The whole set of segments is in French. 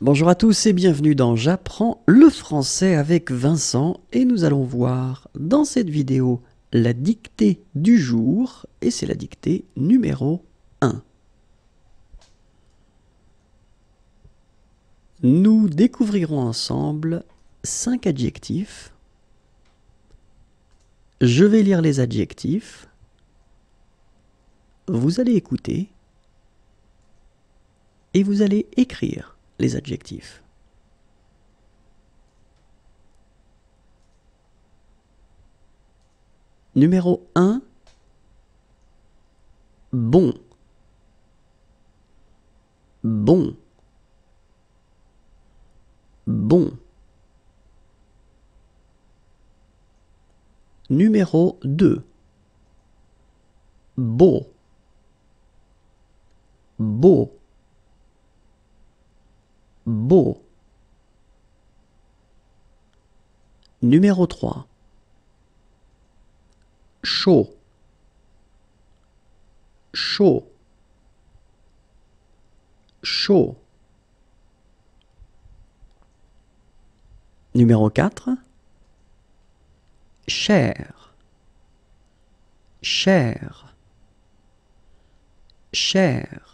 Bonjour à tous et bienvenue dans J'apprends le français avec Vincent et nous allons voir dans cette vidéo la dictée du jour et c'est la dictée numéro 1. Nous découvrirons ensemble 5 adjectifs. Je vais lire les adjectifs. Vous allez écouter et vous allez écrire les adjectifs. Numéro 1, bon. Bon. Bon. Numéro 2, beau. Beau. Beau. Numéro 3, chaud. Chaud. Chaud. Numéro 4, cher. Cher. Cher.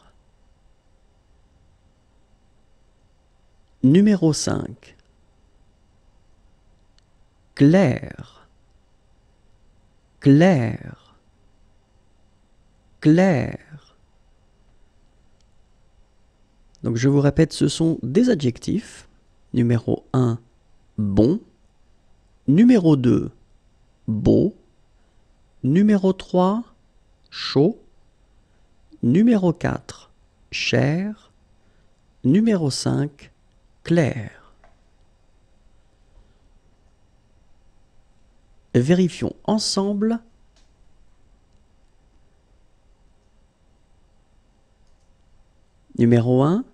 Numéro 5, clair. Clair. Clair. Donc je vous répète, ce sont des adjectifs. Numéro 1, bon. Numéro 2, beau. Numéro 3, chaud. Numéro 4, cher. Numéro 5, clair. Vérifions ensemble. Numéro 1,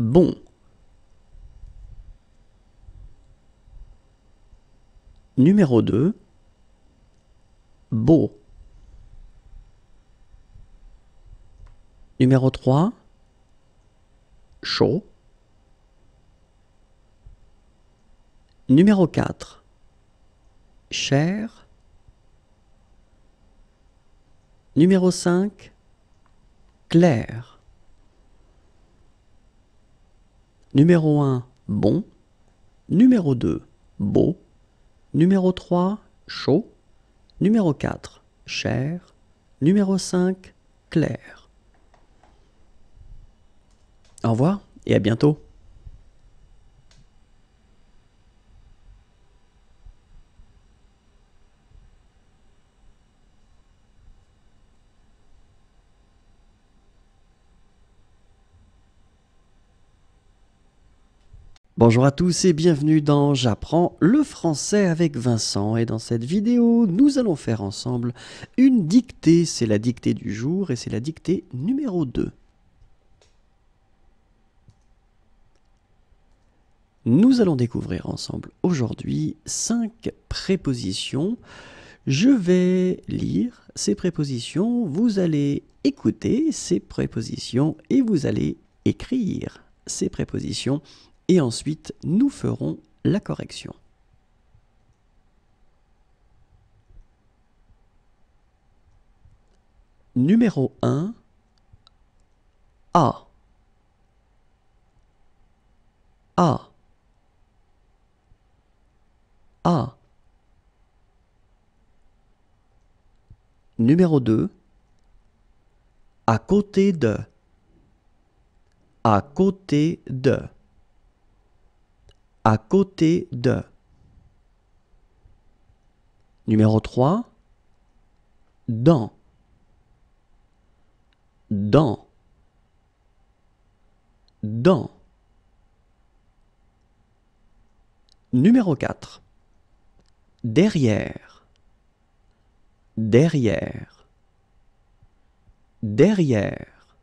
bon. Numéro 2, beau. Numéro 3, chaud. Numéro 4, cher. Numéro 5, clair. Numéro 1, bon. Numéro 2, beau. Numéro 3, chaud. Numéro 4, cher. Numéro 5, clair. Au revoir et à bientôt. Bonjour à tous et bienvenue dans J'apprends le français avec Vincent et dans cette vidéo nous allons faire ensemble une dictée, c'est la dictée du jour et c'est la dictée numéro 2. Nous allons découvrir ensemble aujourd'hui 5 prépositions. Je vais lire ces prépositions, vous allez écouter ces prépositions et vous allez écrire ces prépositions et ensuite nous ferons la correction. Numéro 1, A. A. A. Numéro 2, à côté de. À côté de. À côté de. Numéro 3, dans. Dans. Dans. Numéro 4, derrière. Derrière. Derrière.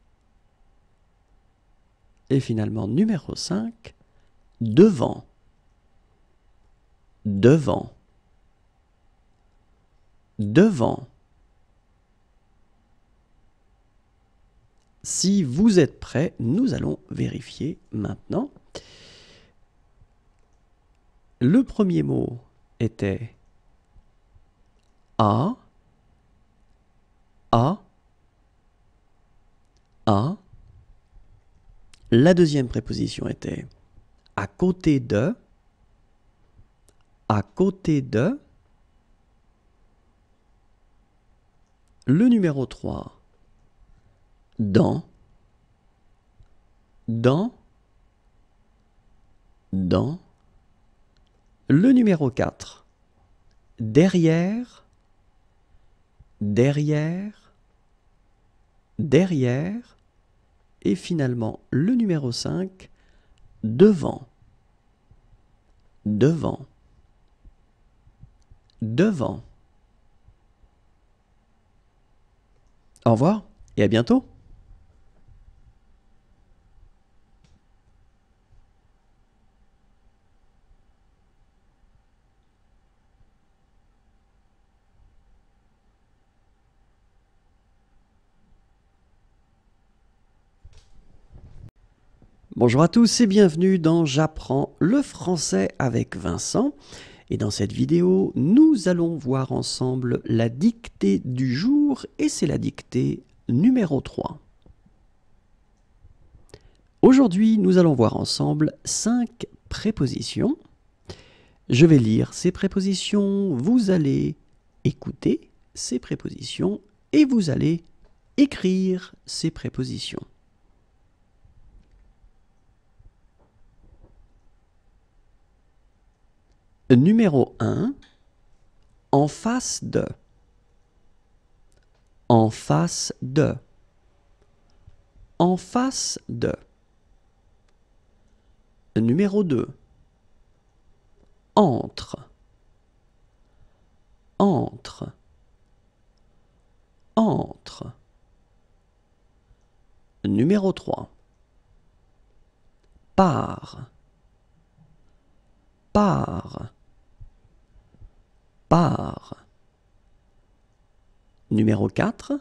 Et finalement, numéro 5, devant. Devant. Devant. Si vous êtes prêts, nous allons vérifier maintenant. Le premier mot était à, à, à. La deuxième préposition était à côté de, à côté de. Le numéro 3, dans, dans, dans. Le numéro 4, derrière, derrière, derrière. Et finalement, le numéro 5, devant, devant, devant. Au revoir et à bientôt. Bonjour à tous et bienvenue dans J'apprends le français avec Vincent. Et dans cette vidéo, nous allons voir ensemble la dictée du jour et c'est la dictée numéro 3. Aujourd'hui, nous allons voir ensemble 5 prépositions. Je vais lire ces prépositions, vous allez écouter ces prépositions et vous allez écrire ces prépositions. Numéro 1, en face de. En face de. En face de. Numéro 2, entre. Entre. Entre. Numéro 3, par. Par. Par. Numéro 4,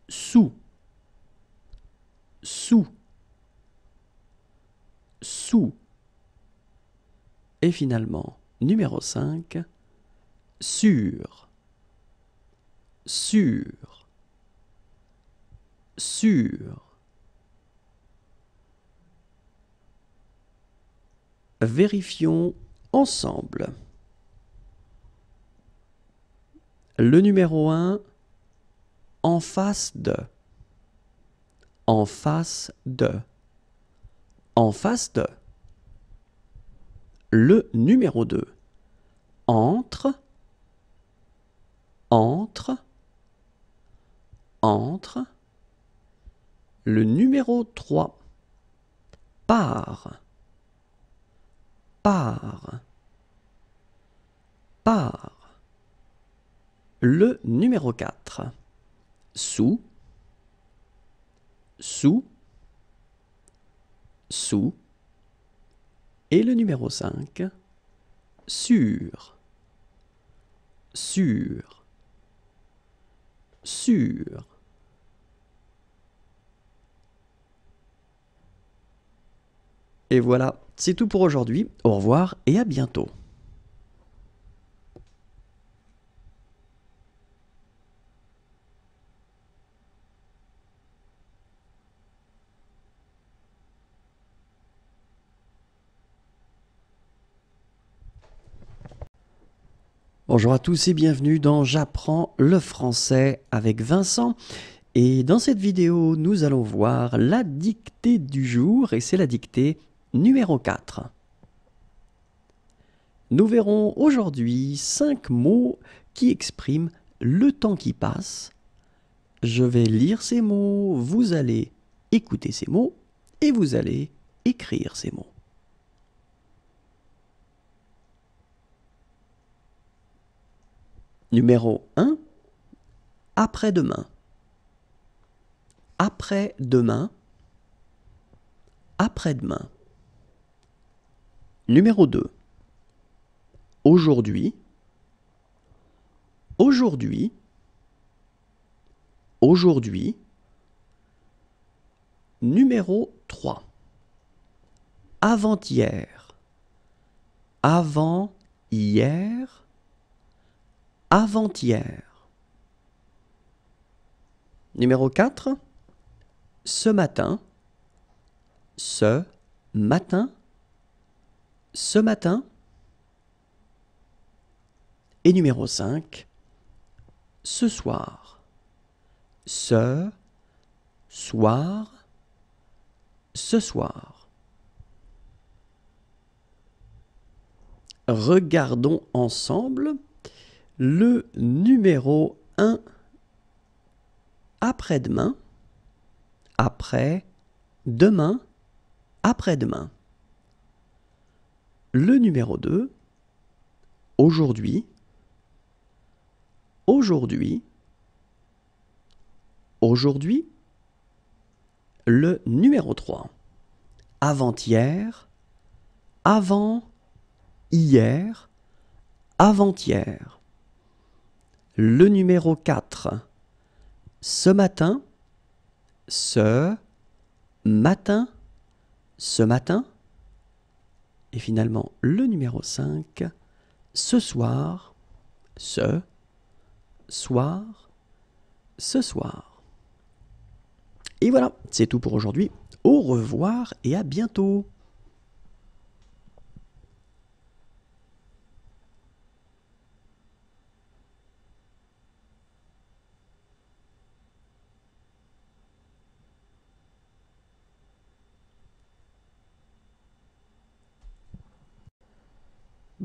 sous. Sous. Sous. Et finalement, numéro 5, sur. Sur. Sur. Vérifions ensemble. Le numéro 1, en face de. En face de. En face de. Le numéro 2, entre. Entre. Entre. Le numéro 3, par. Par. Par. Le numéro 4, sous. Sous. Sous. Et le numéro 5, sur. Sur. Sur. Et voilà, c'est tout pour aujourd'hui. Au revoir et à bientôt. Bonjour à tous et bienvenue dans J'apprends le français avec Vincent. Et dans cette vidéo, nous allons voir la dictée du jour et c'est la dictée numéro 4. Nous verrons aujourd'hui 5 mots qui expriment le temps qui passe. Je vais lire ces mots, vous allez écouter ces mots et vous allez écrire ces mots. Numéro 1, après-demain. Après-demain. Après-demain. Numéro 2, aujourd'hui. Aujourd'hui. Aujourd'hui. numéro 3. Avant-hier. Avant-hier. Avant-hier. Numéro 4. Ce matin. Ce matin. Ce matin. Et numéro 5. Ce soir. Ce soir. Ce soir. Regardons ensemble le numéro 1. Après-demain. Après-demain. Après-demain. Le numéro 2. Aujourd'hui. Aujourd'hui. Aujourd'hui. Le numéro 3. Avant-hier. Avant-hier. Avant-hier. Le numéro 4. Ce matin. Ce matin. Ce matin. Et finalement, le numéro 5. Ce soir. Ce soir. Ce soir. Et voilà, c'est tout pour aujourd'hui. Au revoir et à bientôt.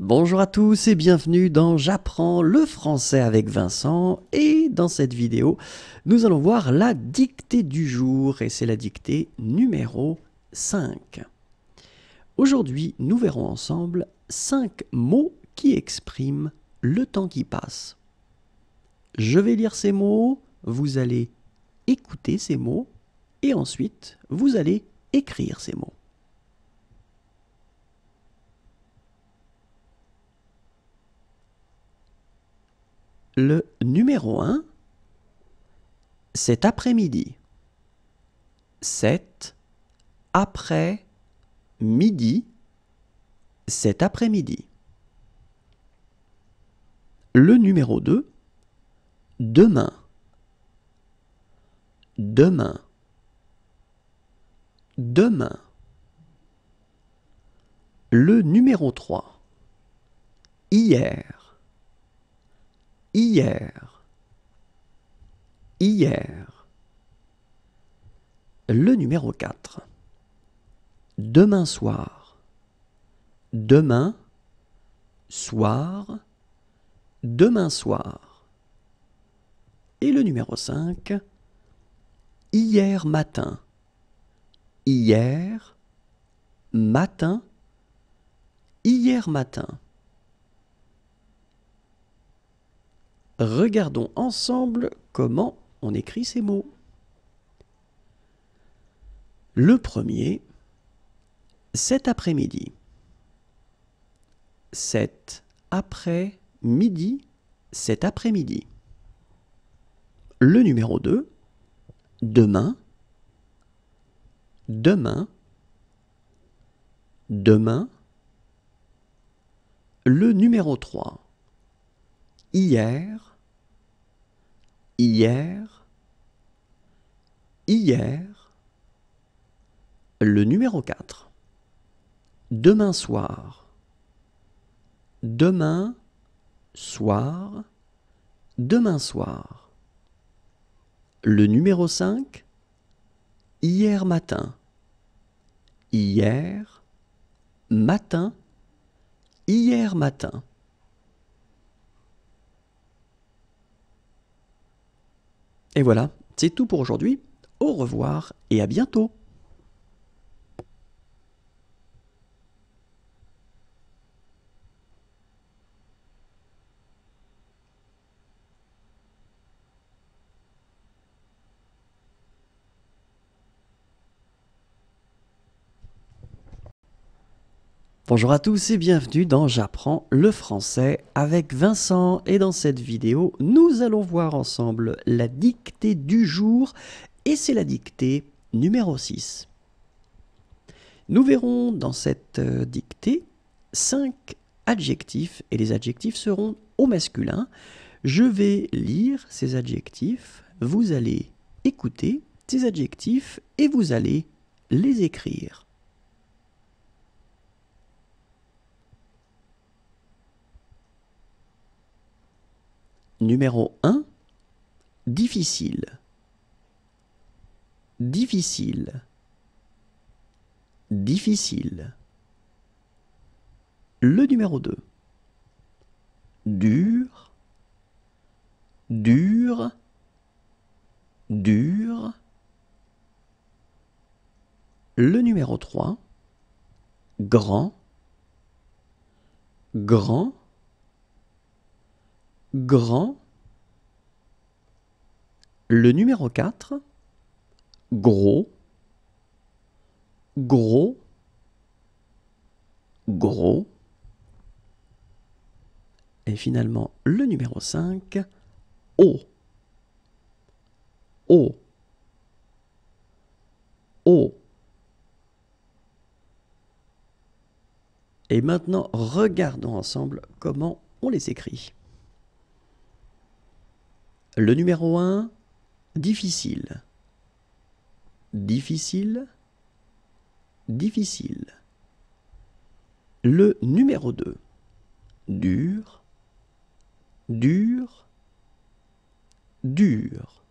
Bonjour à tous et bienvenue dans J'apprends le français avec Vincent, et dans cette vidéo, nous allons voir la dictée du jour et c'est la dictée numéro 5. Aujourd'hui, nous verrons ensemble 5 mots qui expriment le temps qui passe. Je vais lire ces mots, vous allez écouter ces mots et ensuite vous allez écrire ces mots. Le numéro 1, cet après-midi. Cet après-midi. Cet après-midi. Le numéro 2, demain. Demain. Demain. Le numéro 3, hier. Hier. Hier. Le numéro 4. Demain soir. Demain soir. Demain soir. Et le numéro 5. Hier matin. Hier matin. Hier matin. Regardons ensemble comment on écrit ces mots. Le premier, cet après-midi. Cet après-midi. Cet après-midi. Le numéro 2, demain. Demain. Demain. Le numéro 3, hier. Hier. Hier. Le numéro 4. Demain soir. Demain soir. Demain soir. Le numéro 5. Hier matin. Hier matin. Hier matin. Et voilà, c'est tout pour aujourd'hui. Au revoir et à bientôt. Bonjour à tous et bienvenue dans J'apprends le français avec Vincent, et dans cette vidéo, nous allons voir ensemble la dictée du jour et c'est la dictée Numéro 6. Nous verrons dans cette dictée 5 adjectifs et les adjectifs seront au masculin. Je vais lire ces adjectifs, vous allez écouter ces adjectifs et vous allez les écrire. Numéro 1, difficile. Difficile. Difficile. Le numéro 2, dur. Dur. Dur. Le numéro 3, grand. Grand. Grand. Le numéro 4, gros. Gros. Gros. Et finalement, le numéro 5, haut. Haut. Haut. Et maintenant, regardons ensemble comment on les écrit. Le numéro 1, difficile. Difficile. Difficile. Le numéro 2, dur. Dur. Dur.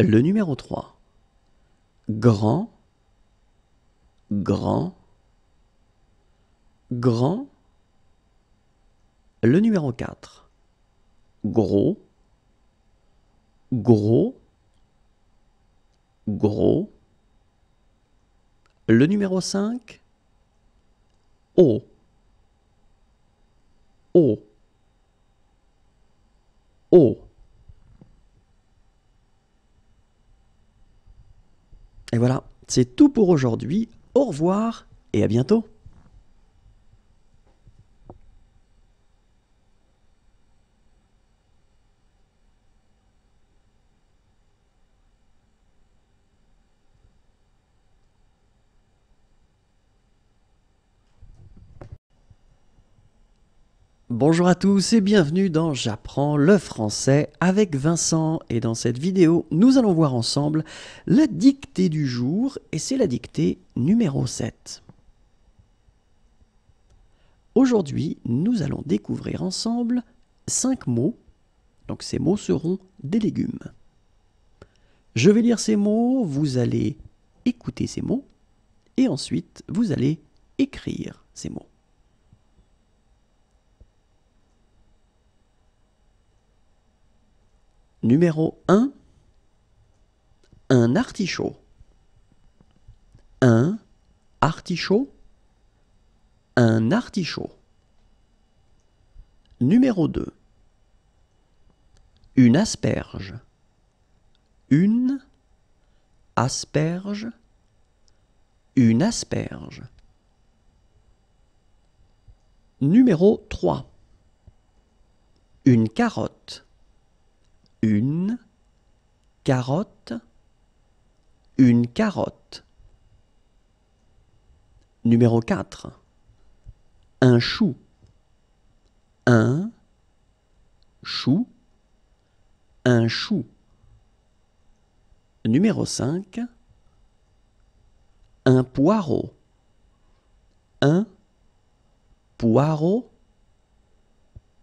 Le numéro 3, grand. Grand. Grand. Le numéro 4, gros. Gros. Gros. Le numéro 5, haut. Haut. Haut. Et voilà, c'est tout pour aujourd'hui. Au revoir et à bientôt. Bonjour à tous et bienvenue dans J'apprends le français avec Vincent. Et dans cette vidéo, nous allons voir ensemble la dictée du jour et c'est la dictée numéro 7. Aujourd'hui, nous allons découvrir ensemble 5 mots. Donc ces mots seront des légumes. Je vais lire ces mots, vous allez écouter ces mots et ensuite vous allez écrire ces mots. Numéro 1, un artichaut. Un artichaut. Un artichaut. Numéro 2, une asperge. Une asperge. Une asperge. Numéro 3, une carotte. Une carotte. Une carotte. Numéro 4, un chou. Un chou. Un chou. Numéro 5, un poireau. Un poireau.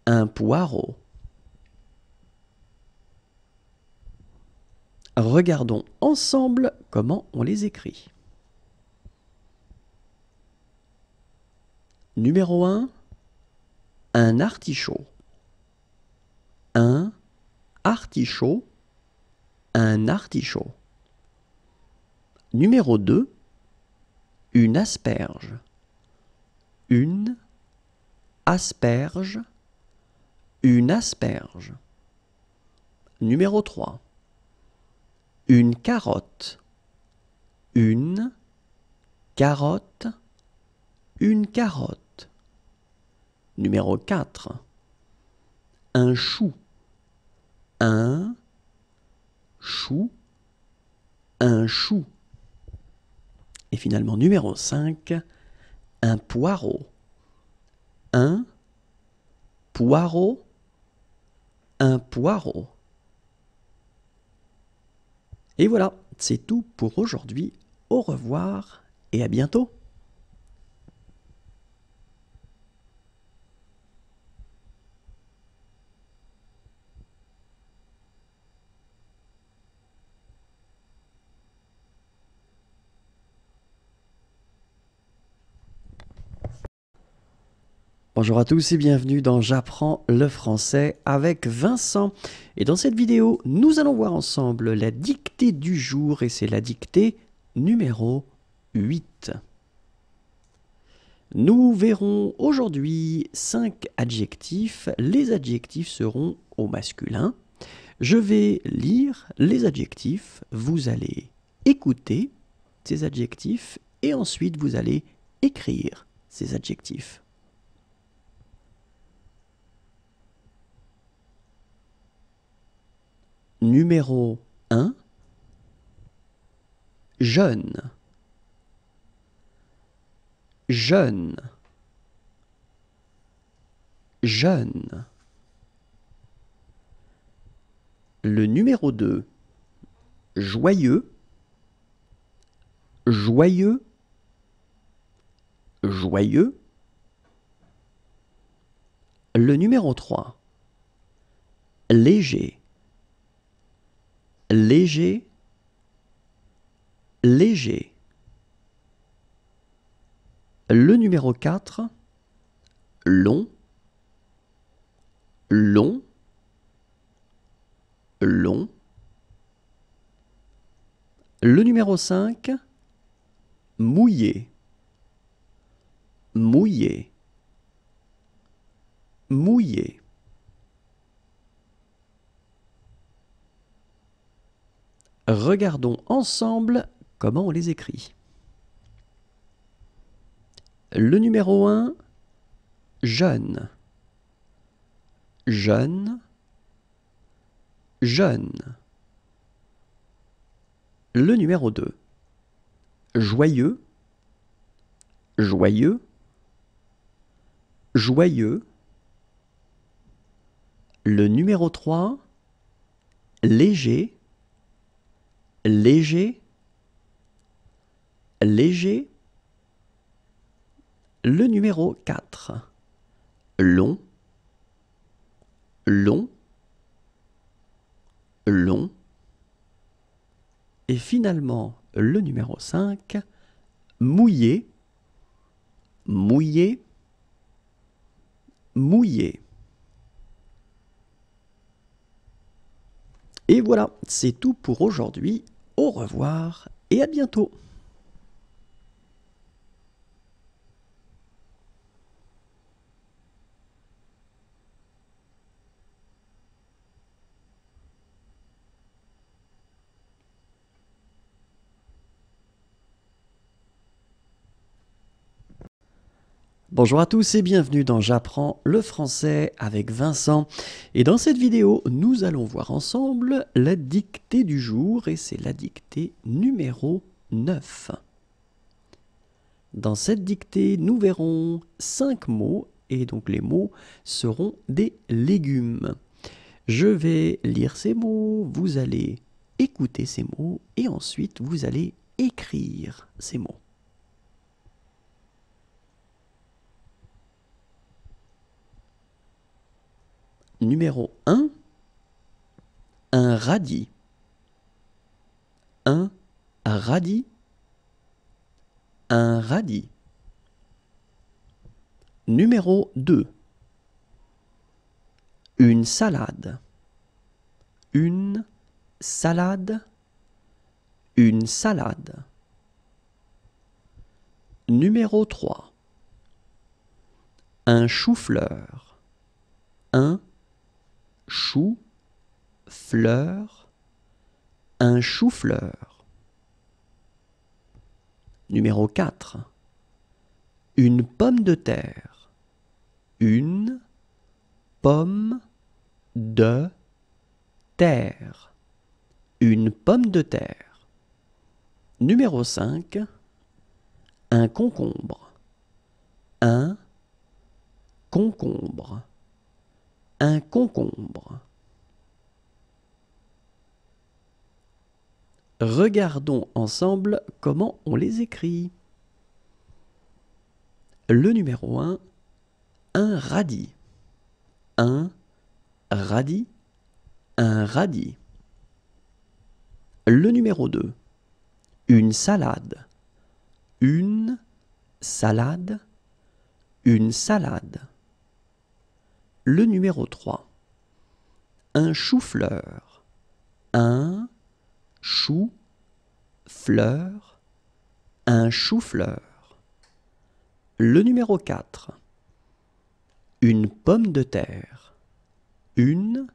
Un poireau. Regardons ensemble comment on les écrit. Numéro 1, un artichaut. Un artichaut. Un artichaut. Numéro 2, une asperge. Une asperge. Une asperge. Numéro 3, une carotte. Une carotte. Une carotte. Numéro 4, un chou. Un chou. un chou. Et finalement, numéro 5, un poireau. Un poireau, un poireau. Et voilà, c'est tout pour aujourd'hui. Au revoir et à bientôt. Bonjour à tous et bienvenue dans J'apprends le français avec Vincent. Et dans cette vidéo, nous allons voir ensemble la dictée du jour et c'est la dictée numéro 8. Nous verrons aujourd'hui 5 adjectifs. Les adjectifs seront au masculin. Je vais lire les adjectifs, vous allez écouter ces adjectifs et ensuite vous allez écrire ces adjectifs. Numéro 1, jeune, jeune, jeune. Le numéro 2, joyeux, joyeux, joyeux. Le numéro 3, léger, léger, léger. Le numéro 4, long, long, long. Le numéro 5, mouillé, mouillé, mouillé. Regardons ensemble comment on les écrit. Le numéro 1, jeune, jeune, jeune. Le numéro 2, joyeux, joyeux, joyeux. Le numéro 3, léger, léger, léger. Le numéro 4, long, long, long. Et finalement, le numéro 5, mouillé, mouillé, mouillé. Et voilà, c'est tout pour aujourd'hui. Au revoir et à bientôt. Bonjour à tous et bienvenue dans J'apprends le français avec Vincent. Et dans cette vidéo, nous allons voir ensemble la dictée du jour et c'est la dictée numéro 9. Dans cette dictée, nous verrons 5 mots et donc les mots seront des légumes. Je vais lire ces mots, vous allez écouter ces mots et ensuite vous allez écrire ces mots. Numéro 1, un radis. Un radis. Un radis. Numéro 2, une salade. Une salade. Une salade. Numéro 3, un chou-fleur. Un chou-fleur. Un chou-fleur. Numéro 4, une pomme de terre. Une pomme de terre. Une pomme de terre. Numéro 5, un concombre. Un concombre. Un concombre. Regardons ensemble comment on les écrit. Le numéro 1, un radis. Un radis. Un radis. Le numéro 2, une salade. Une salade. Une salade. Le numéro 3, un chou-fleur. Un chou-fleur. Un chou-fleur. Le numéro 4, une pomme de terre. Une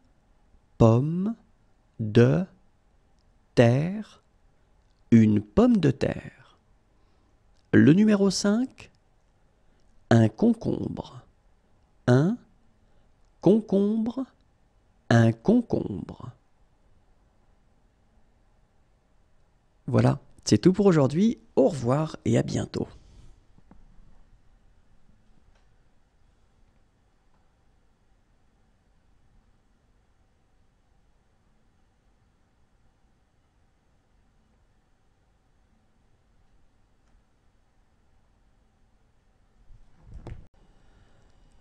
pomme de terre. Une pomme de terre. Le numéro 5, un concombre. Un concombre. Un concombre. Voilà, c'est tout pour aujourd'hui. Au revoir et à bientôt.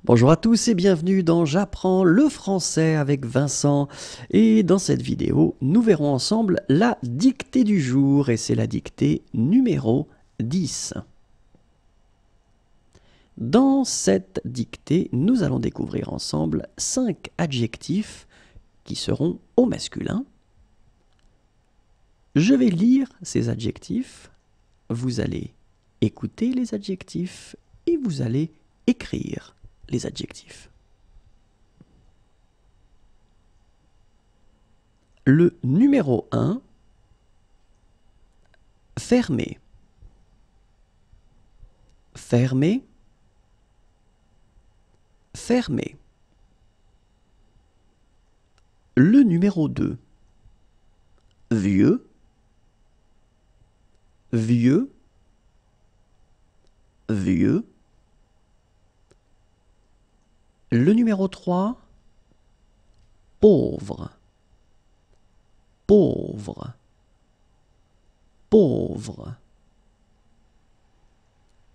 Bonjour à tous et bienvenue dans J'apprends le français avec Vincent. Et dans cette vidéo, nous verrons ensemble la dictée du jour et c'est la dictée numéro 10. Dans cette dictée, nous allons découvrir ensemble 5 adjectifs qui seront au masculin. Je vais lire ces adjectifs, vous allez écouter les adjectifs et vous allez écrire les adjectifs. Le numéro 1, fermé. Fermé. Fermé. Le numéro 2, vieux. Vieux. Vieux. Le numéro 3, pauvre. Pauvre. Pauvre.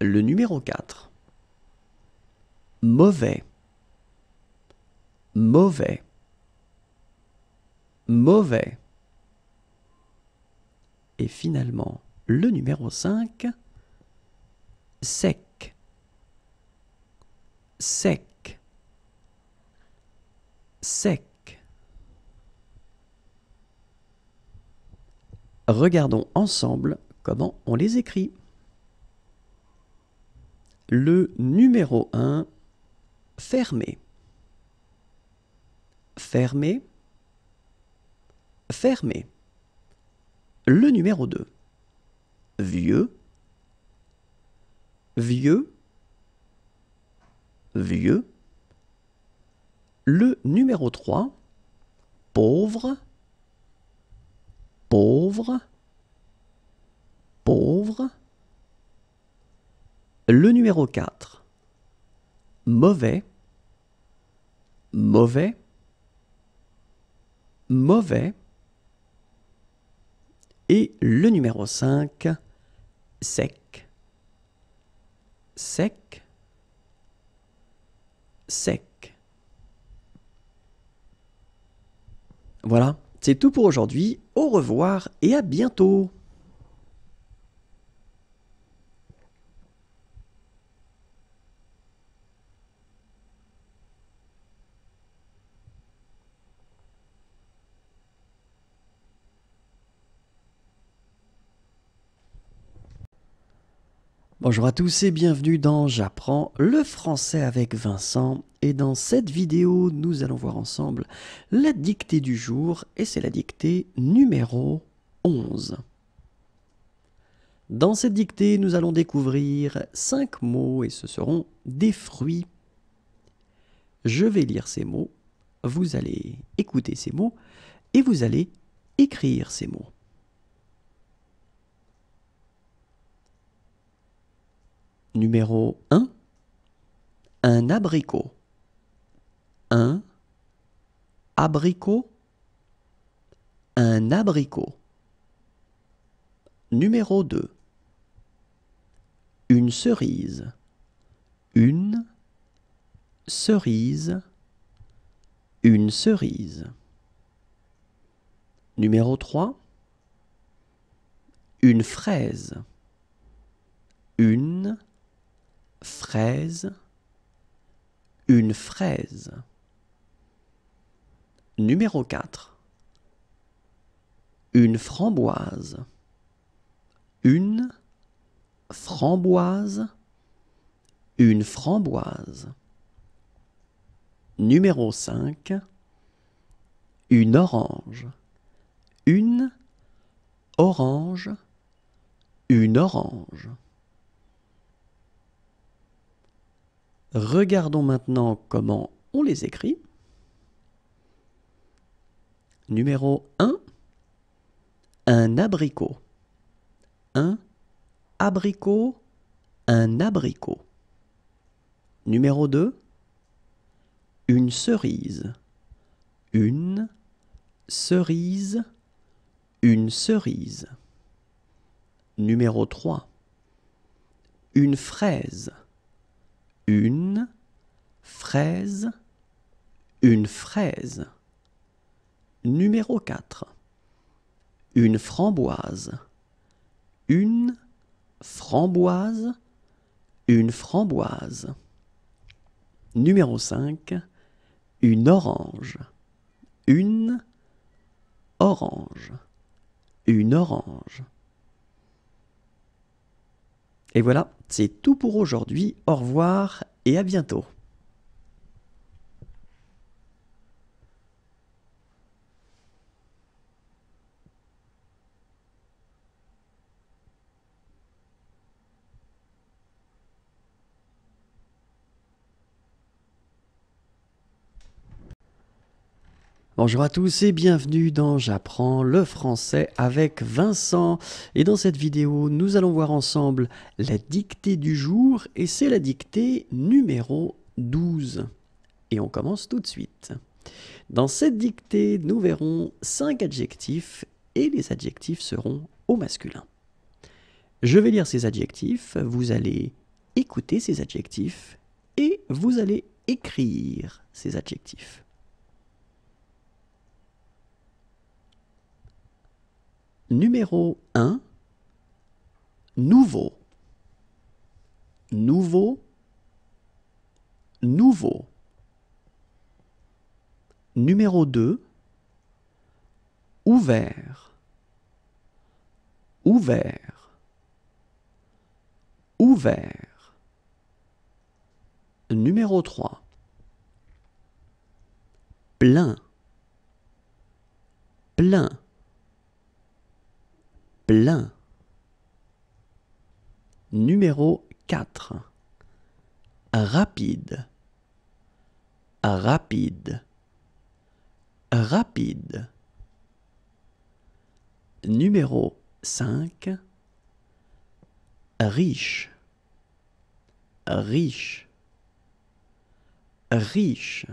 Le numéro 4, mauvais. Mauvais. Mauvais. Et finalement, le numéro 5, sec. Sec. Sec. Regardons ensemble comment on les écrit. Le numéro 1, fermé. Fermé. Fermé. Le numéro 2, vieux. Vieux. Vieux. Le numéro 3, pauvre. Pauvre. Pauvre. Le numéro 4, mauvais. Mauvais. Mauvais. Et le numéro 5, sec. Sec. Sec. Voilà, c'est tout pour aujourd'hui. Au revoir et à bientôt. Bonjour à tous et bienvenue dans J'apprends le français avec Vincent. Et dans cette vidéo, nous allons voir ensemble la dictée du jour et c'est la dictée numéro 11. Dans cette dictée, nous allons découvrir 5 mots et ce seront des fruits. Je vais lire ces mots, vous allez écouter ces mots et vous allez écrire ces mots. Numéro 1, un abricot. Un abricot. Un abricot. Numéro 2, une cerise. Une cerise. Une cerise. Numéro 3, une fraise. Une fraise. Une fraise. Numéro 4, une framboise. Une framboise. Une framboise. Numéro 5, une orange. Une orange. Une orange. Regardons maintenant comment on les écrit. Numéro 1, un abricot. Un abricot. Un abricot. Numéro 2, une cerise. Une cerise. Une cerise. Numéro 3, une fraise. Une fraise. Une fraise. Numéro 4, une framboise. Une framboise. Une framboise. Numéro 5, une orange. Une orange. Une orange. Et voilà, c'est tout pour aujourd'hui. Au revoir et à bientôt. Bonjour à tous et bienvenue dans J'apprends le français avec Vincent. Et dans cette vidéo, nous allons voir ensemble la dictée du jour et c'est la dictée numéro 12. Et on commence tout de suite. Dans cette dictée, nous verrons 5 adjectifs et les adjectifs seront au masculin. Je vais lire ces adjectifs, vous allez écouter ces adjectifs et vous allez écrire ces adjectifs. Numéro 1, nouveau. Nouveau. Nouveau. Numéro 2, ouvert. Ouvert. Ouvert. Numéro 3, plein. Plein. Plein. Numéro 4, rapide. Rapide. Rapide. Numéro 5, riche. Riche. Riche.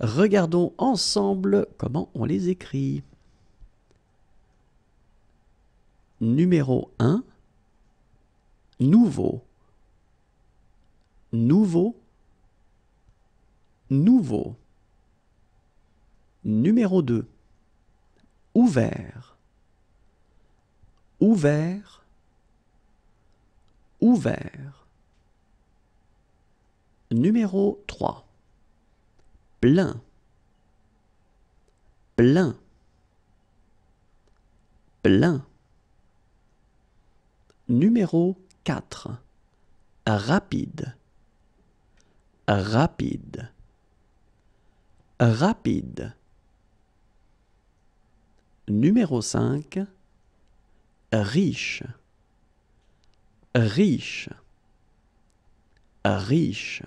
Regardons ensemble comment on les écrit. Numéro 1, nouveau. Nouveau. Nouveau. Numéro 2, ouvert. Ouvert. Ouvert. Numéro 3, plein. Plein. Plein. Numéro 4, rapide. Rapide. Rapide. Numéro 5, riche. Riche. Riche.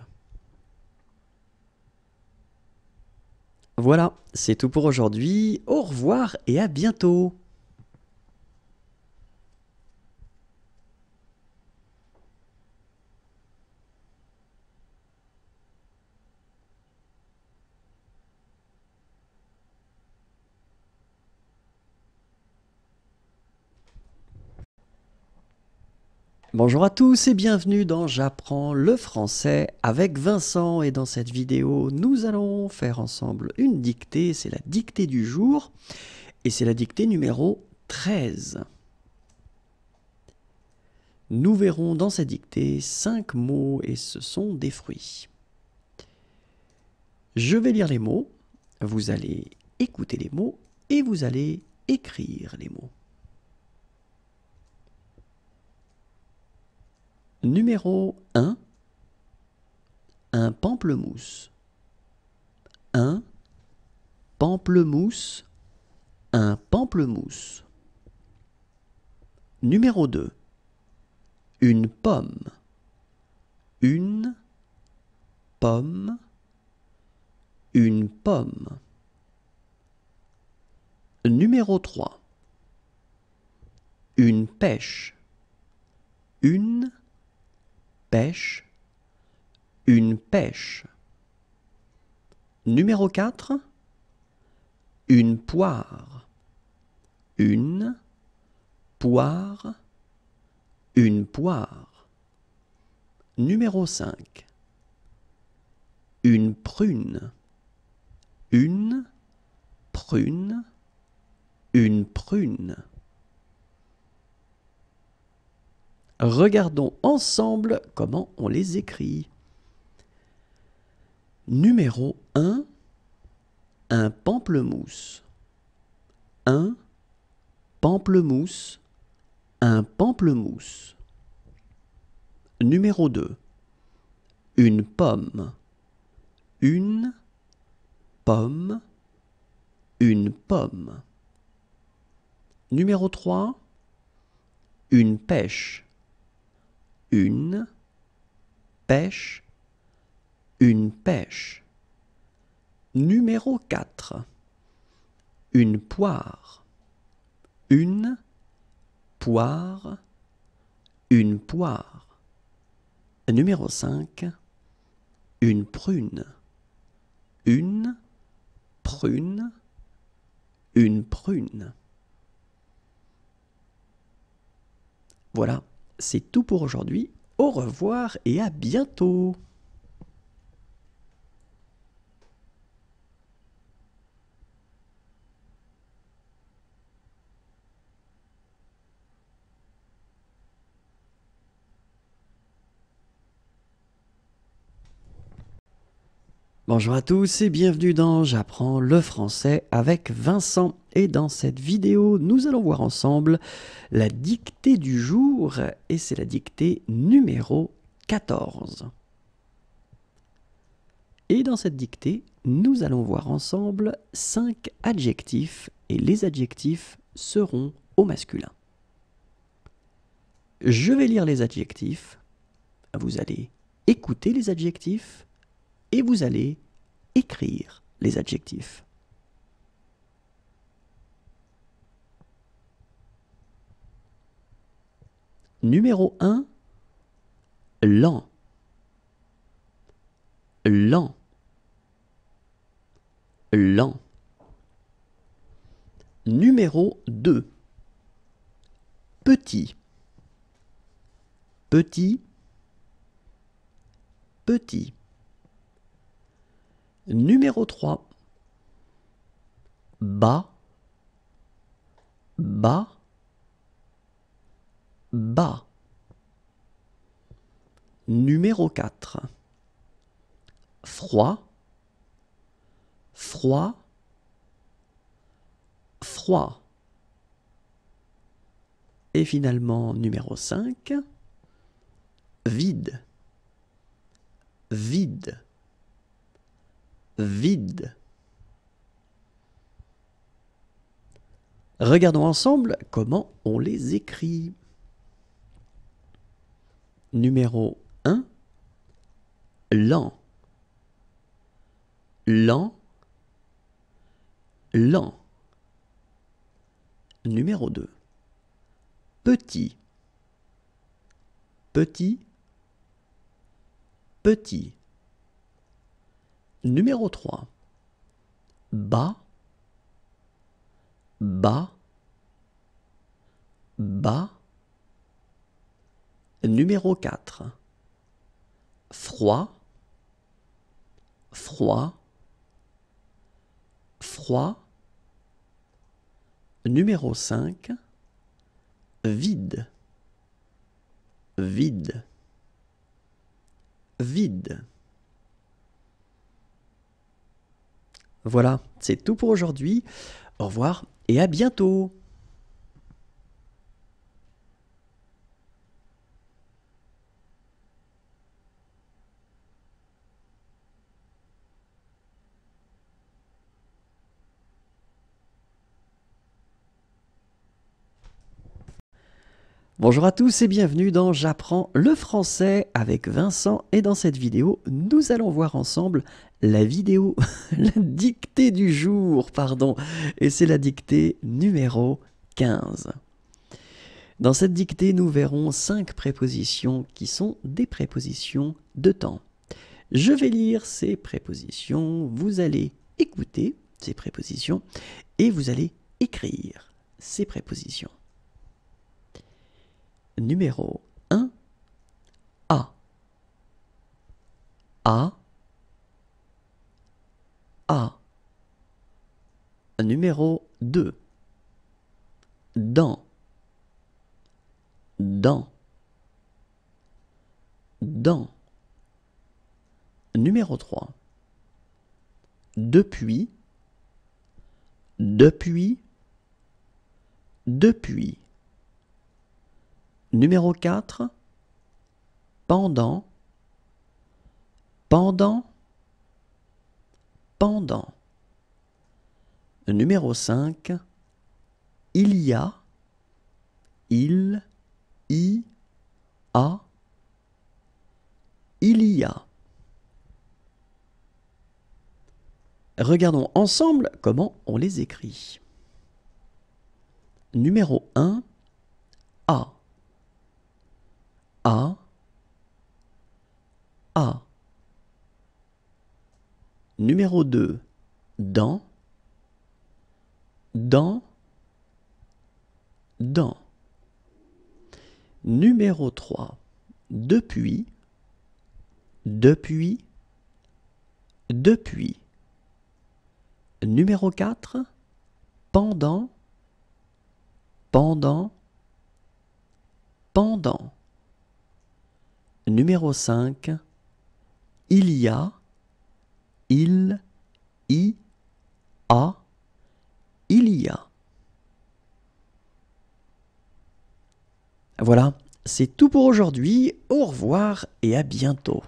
Voilà, c'est tout pour aujourd'hui. Au revoir et à bientôt. Bonjour à tous et bienvenue dans J'apprends le français avec Vincent, et dans cette vidéo nous allons faire ensemble une dictée, c'est la dictée du jour et c'est la dictée numéro 13. Nous verrons dans cette dictée 5 mots et ce sont des fruits. Je vais lire les mots, vous allez écouter les mots et vous allez écrire les mots. Numéro 1, un pamplemousse. Un pamplemousse, un pamplemousse. Numéro 2, une pomme. Une pomme, une pomme. Numéro 3, une pêche. Une pêche, une pêche. Numéro 4, une poire. Une poire, une poire. Numéro 5, une prune. Une prune, une prune. Regardons ensemble comment on les écrit. Numéro 1, un pamplemousse. Un pamplemousse, un pamplemousse. Numéro 2, une pomme. Une pomme, une pomme. Numéro 3, une pêche. Une pêche, une pêche. Numéro 4, une poire. Une poire, une poire. Numéro 5, une prune. Une prune, une prune. Voilà, c'est tout pour aujourd'hui. Au revoir et à bientôt. Bonjour à tous et bienvenue dans J'apprends le français avec Vincent. Et dans cette vidéo, nous allons voir ensemble la dictée du jour et c'est la dictée numéro 14. Et dans cette dictée, nous allons voir ensemble 5 adjectifs et les adjectifs seront au masculin. Je vais lire les adjectifs, vous allez écouter les adjectifs et vous allez écrire les adjectifs. Numéro 1, lent. Lent. Lent. Numéro 2, petit. Petit. Petit. Numéro 3, bas. Bas. Bas. Numéro 4, froid. Froid. Froid. Et finalement, numéro 5, vide. Vide. Vide. Regardons ensemble comment on les écrit. Numéro 1, lent. Lent. Lent. Numéro 2, petit. Petit. Petit. Numéro 3, bas. Bas. Bas. Numéro 4. Froid, froid, froid. Numéro 5. Vide, vide, vide. Voilà, c'est tout pour aujourd'hui. Au revoir et à bientôt. Bonjour à tous et bienvenue dans J'apprends le français avec Vincent, et dans cette vidéo, nous allons voir ensemble la dictée du jour, pardon, et c'est la dictée numéro 15. Dans cette dictée, nous verrons 5 prépositions qui sont des prépositions de temps. Je vais lire ces prépositions, vous allez écouter ces prépositions et vous allez écrire ces prépositions. Numéro 1, à, à, à. Numéro 2, dans, dans, dans. Numéro 3, depuis, depuis, depuis. Numéro 4, pendant, pendant, pendant. Numéro 5, il y a, il, y, a, il y a. Regardons ensemble comment on les écrit. Numéro 1, à, à, à. Numéro 2, dans, dans, dans. Numéro 3, depuis, depuis, depuis. Numéro 4, pendant, pendant, pendant. Numéro 5, il y a, il, y, a, il y a. Voilà, c'est tout pour aujourd'hui. Au revoir et à bientôt.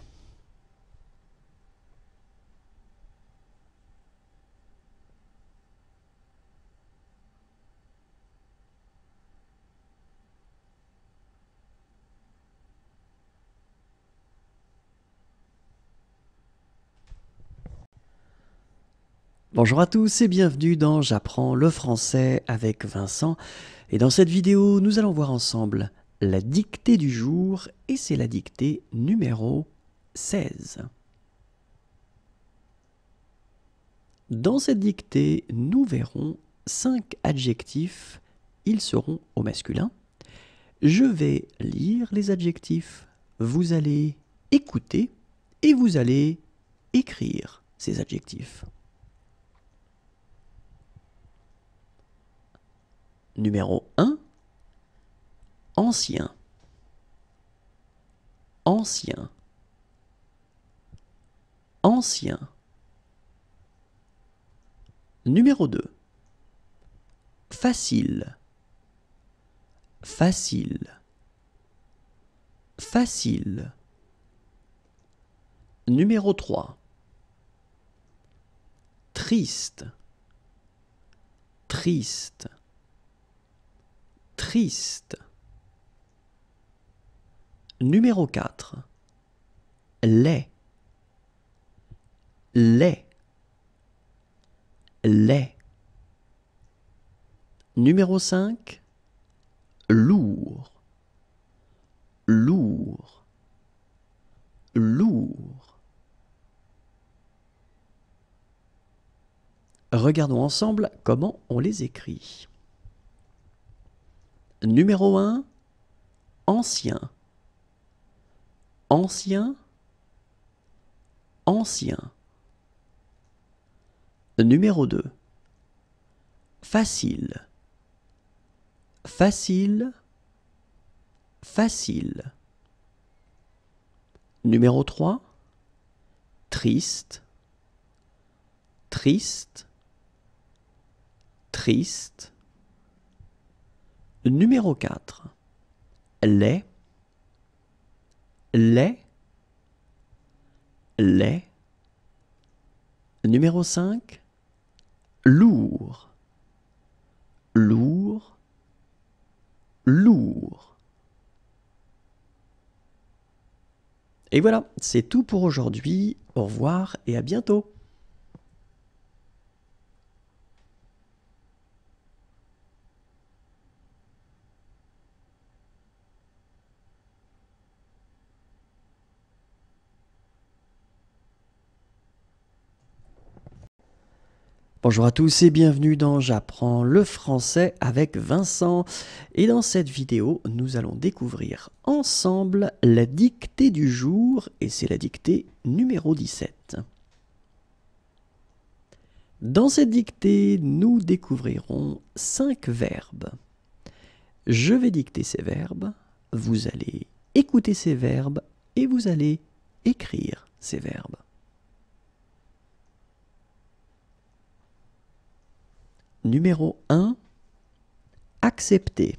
Bonjour à tous et bienvenue dans J'apprends le français avec Vincent. Et dans cette vidéo, nous allons voir ensemble la dictée du jour, et c'est la dictée numéro 16. Dans cette dictée, nous verrons 5 adjectifs, ils seront au masculin. Je vais lire les adjectifs, vous allez écouter et vous allez écrire ces adjectifs. Numéro 1, ancien, ancien, ancien. Numéro 2, facile, facile, facile. Numéro 3, triste, triste, triste. Numéro 4, laid, laid, laid. Numéro 5, lourd, lourd, lourd. Regardons ensemble comment on les écrit. Numéro 1, ancien, ancien, ancien. Numéro 2. Facile, facile, facile. Numéro 3. Triste, triste, triste. Numéro 4. Laid, laid, laid. Numéro 5. Lourd, lourd, lourd. Et voilà, c'est tout pour aujourd'hui. Au revoir et à bientôt. Bonjour à tous et bienvenue dans J'apprends le français avec Vincent. Et dans cette vidéo, nous allons découvrir ensemble la dictée du jour et c'est la dictée numéro 17. Dans cette dictée, nous découvrirons 5 verbes. Je vais dicter ces verbes, vous allez écouter ces verbes et vous allez écrire ces verbes. Numéro 1, accepter.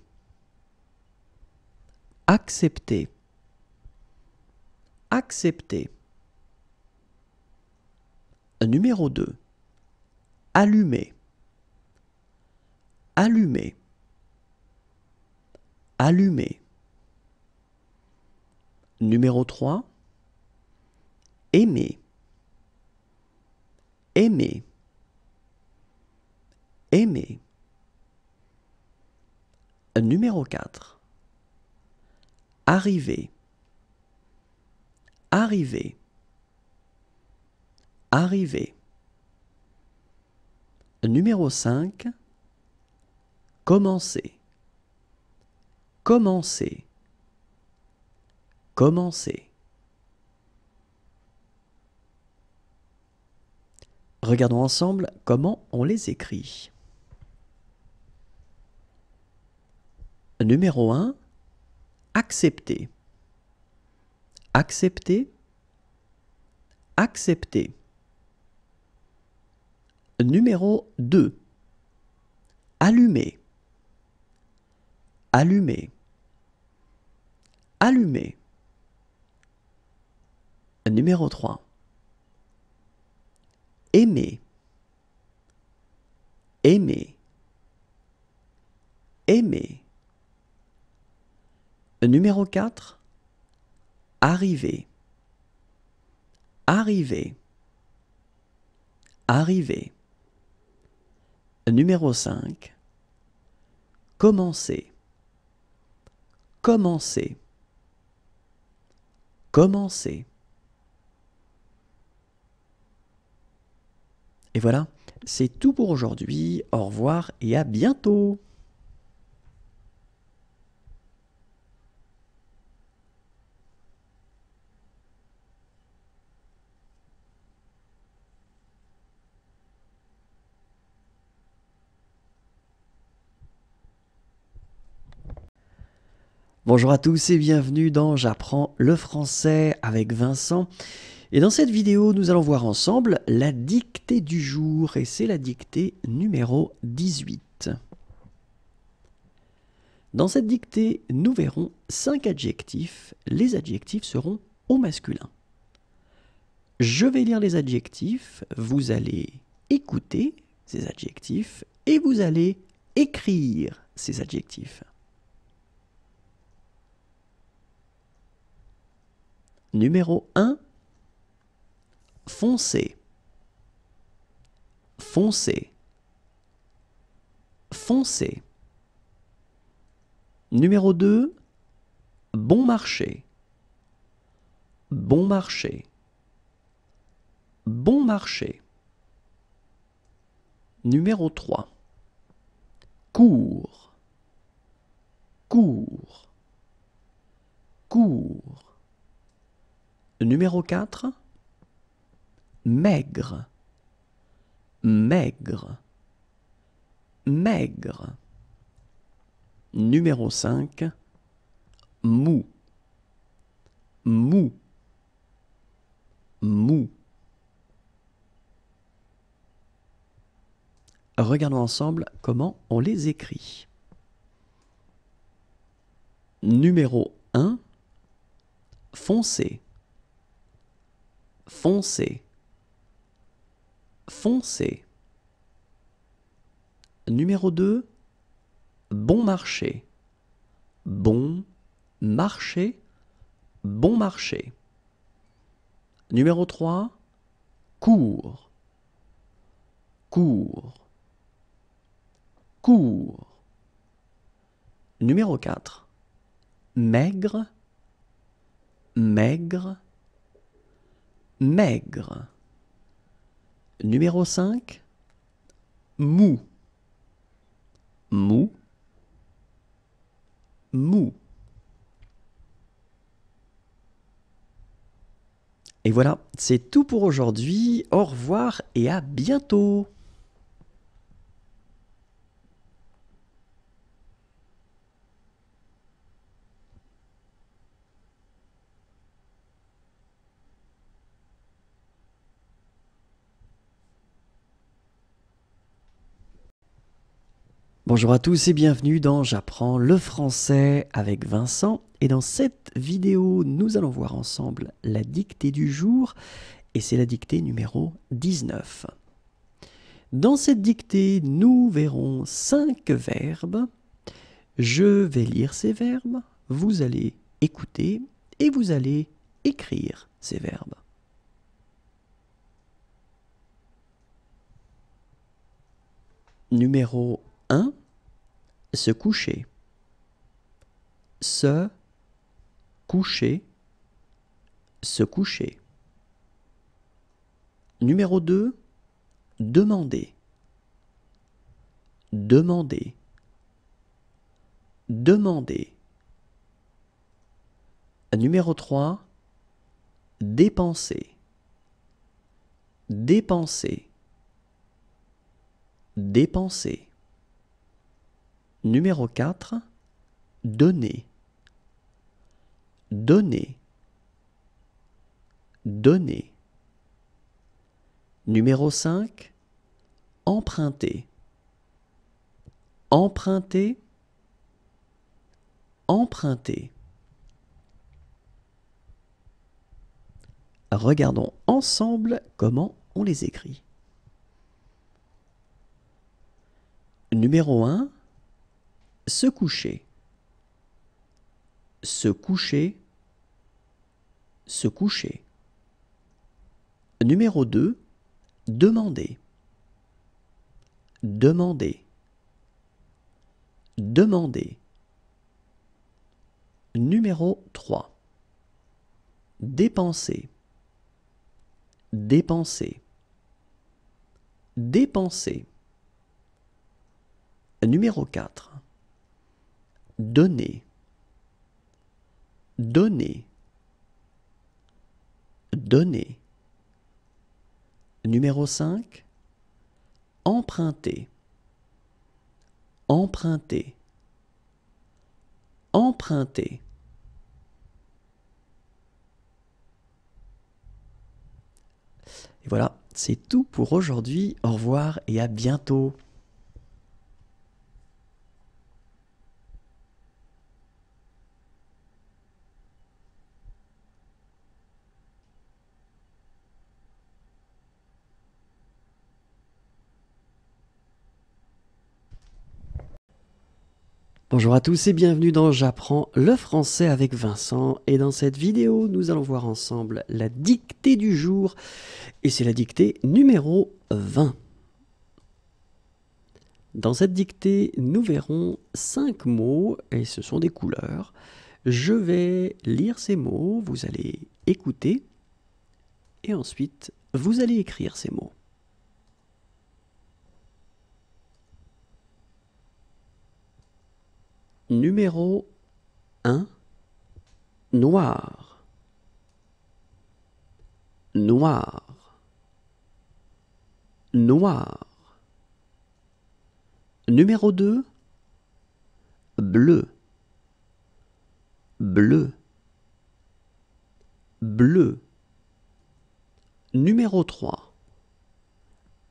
Accepter. Accepter. Numéro 2, allumer. Allumer. Allumer. Numéro 3, aimer. Aimer. Aimer. Numéro 4. Arriver. Arriver. Arriver. Numéro 5. Commencer. Commencer. Commencer. Regardons ensemble comment on les écrit. Numéro 1, accepter. Accepter. Accepter. Numéro 2, allumer. Allumer. Allumer. Numéro 3, aimer. Aimer. Aimer. Numéro 4, arriver. Arriver. Arriver. Numéro 5, commencer. Commencer. Commencer. Et voilà, c'est tout pour aujourd'hui. Au revoir et à bientôt. Bonjour à tous et bienvenue dans J'apprends le français avec Vincent. Et dans cette vidéo, nous allons voir ensemble la dictée du jour et c'est la dictée numéro 18. Dans cette dictée, nous verrons 5 adjectifs. Les adjectifs seront au masculin. Je vais lire les adjectifs, vous allez écouter ces adjectifs et vous allez écrire ces adjectifs. Numéro 1, foncé. Foncé. Foncé. Numéro 2, bon marché. Bon marché. Bon marché. Numéro 3, court. Court. Court. Numéro 4, maigre, maigre, maigre. Numéro 5, mou, mou, mou. Regardons ensemble comment on les écrit. Numéro 1, foncé, foncé, foncé. Numéro 2, bon marché, bon marché, bon marché. Numéro 3, court, court, court. Numéro 4, maigre, maigre, maigre. Numéro 5, mou, mou, mou. Et voilà, c'est tout pour aujourd'hui. Au revoir et à bientôt. Bonjour à tous et bienvenue dans J'apprends le français avec Vincent. Et dans cette vidéo, nous allons voir ensemble la dictée du jour et c'est la dictée numéro 19. Dans cette dictée, nous verrons 5 verbes. Je vais lire ces verbes, vous allez écouter et vous allez écrire ces verbes. Numéro 1, se coucher. Se coucher, se coucher. Numéro 2, demander. Demander. Demander. Numéro 3, dépenser. Dépenser. Dépenser. Numéro 4, donner. Donner. Donner. Numéro 5, emprunter. Emprunter. Emprunter. Regardons ensemble comment on les écrit. Numéro 1, se coucher. Se coucher. Se coucher. Numéro 2, demander. Demander. Demander. Numéro 3, dépenser. Dépenser. Dépenser. Numéro 4, donner. Donner. Donner. Numéro 5, emprunter. Emprunter. Emprunter. Et voilà, c'est tout pour aujourd'hui. Au revoir et à bientôt. Bonjour à tous et bienvenue dans J'apprends le français avec Vincent. Et dans cette vidéo, nous allons voir ensemble la dictée du jour. Et c'est la dictée numéro 20. Dans cette dictée, nous verrons 5 mots et ce sont des couleurs. Je vais lire ces mots, vous allez écouter et ensuite vous allez écrire ces mots. Numéro 1, noir. noir, noir. Numéro 2, bleu, bleu, bleu. Numéro 3,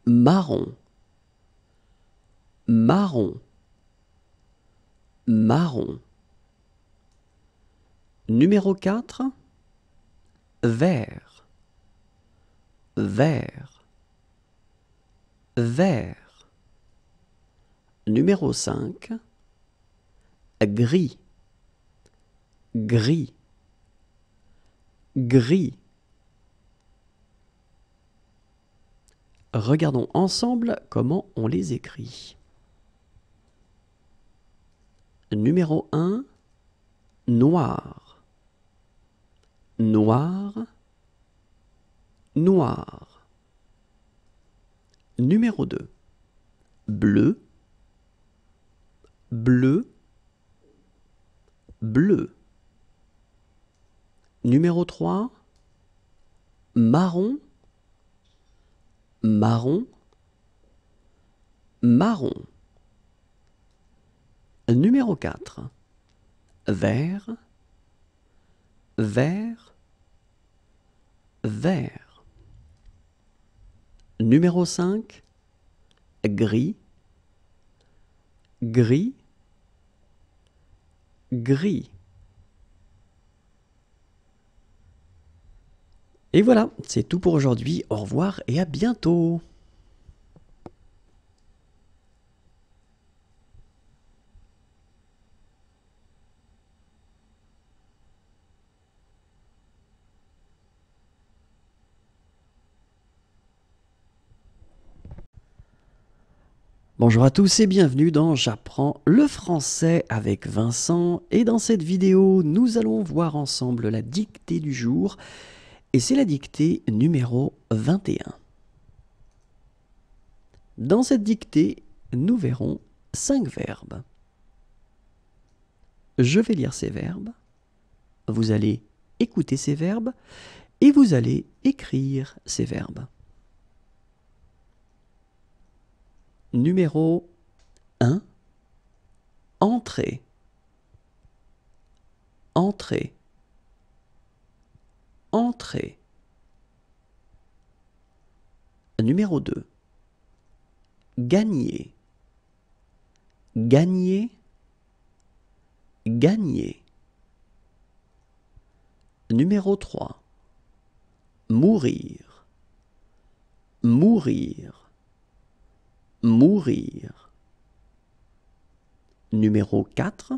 marron, marron, marron. Numéro 4, vert, vert, vert. Numéro 5, gris, gris, gris. Regardons ensemble comment on les écrit. Numéro 1, noir, noir, noir. Numéro 2, bleu, bleu, bleu. Numéro 3, marron, marron, marron. Numéro 4, vert, vert, vert. Numéro 5, gris, gris, gris. Et voilà, c'est tout pour aujourd'hui. Au revoir et à bientôt. Bonjour à tous et bienvenue dans J'apprends le français avec Vincent. Et dans cette vidéo, nous allons voir ensemble la dictée du jour. Et c'est la dictée numéro 21. Dans cette dictée, nous verrons 5 verbes. Je vais lire ces verbes. Vous allez écouter ces verbes et vous allez écrire ces verbes. Numéro 1, entrer, entrer, entrer. Numéro 2, gagner, gagner, gagner. Numéro 3, mourir, mourir, mourir. Numéro 4,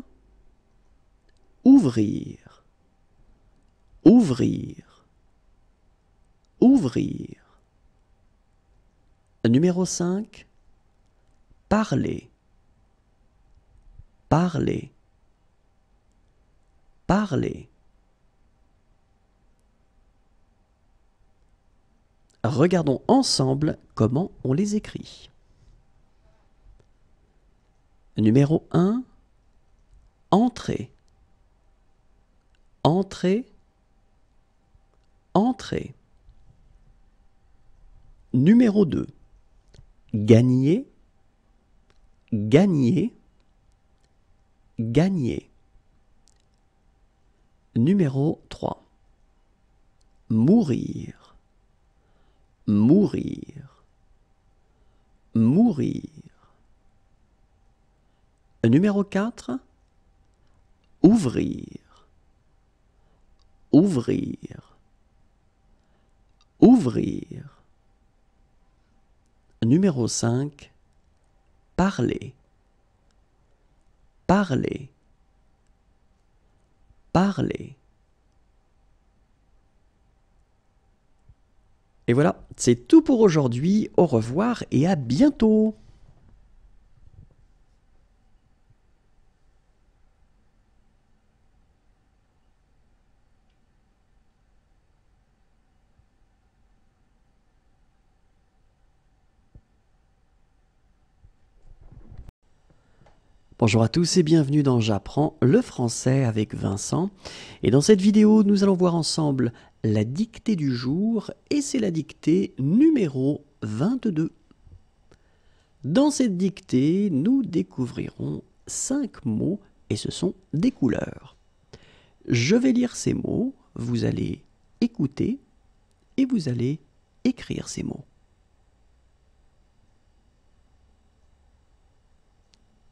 ouvrir, ouvrir, ouvrir. Numéro 5, parler, parler, parler. Regardons ensemble comment on les écrit. Numéro 1, entrer, entrer, entrer. Numéro 2, gagner, gagner, gagner. Numéro 3, mourir, mourir, mourir. Numéro 4, ouvrir, ouvrir, ouvrir. Numéro 5, parler, parler, parler. Et voilà, c'est tout pour aujourd'hui. Au revoir et à bientôt. Bonjour à tous et bienvenue dans J'apprends le français avec Vincent. Et dans cette vidéo, nous allons voir ensemble la dictée du jour et c'est la dictée numéro 22. Dans cette dictée, nous découvrirons 5 mots et ce sont des couleurs. Je vais lire ces mots, vous allez écouter et vous allez écrire ces mots.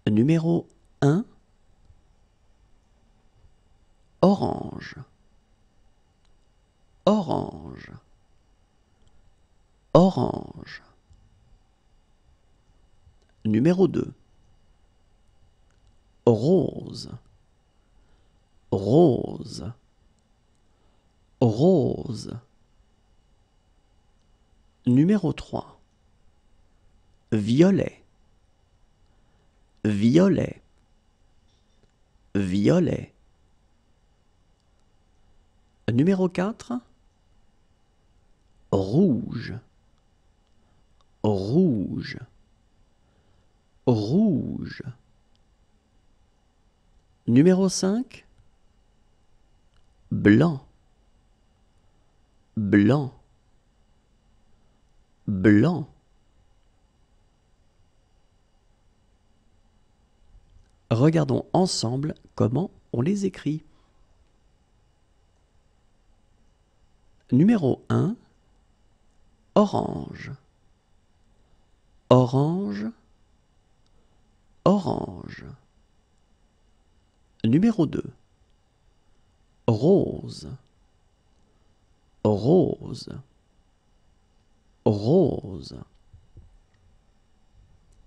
Numéro 1, orange, orange, orange. Numéro 2, rose, rose, rose. Numéro 3, violet, violet, violet. Numéro 4, rouge, rouge, rouge. Numéro 5, blanc, blanc, blanc. Regardons ensemble comment on les écrit. Numéro 1, orange, orange, orange. Numéro 2, rose, rose, rose.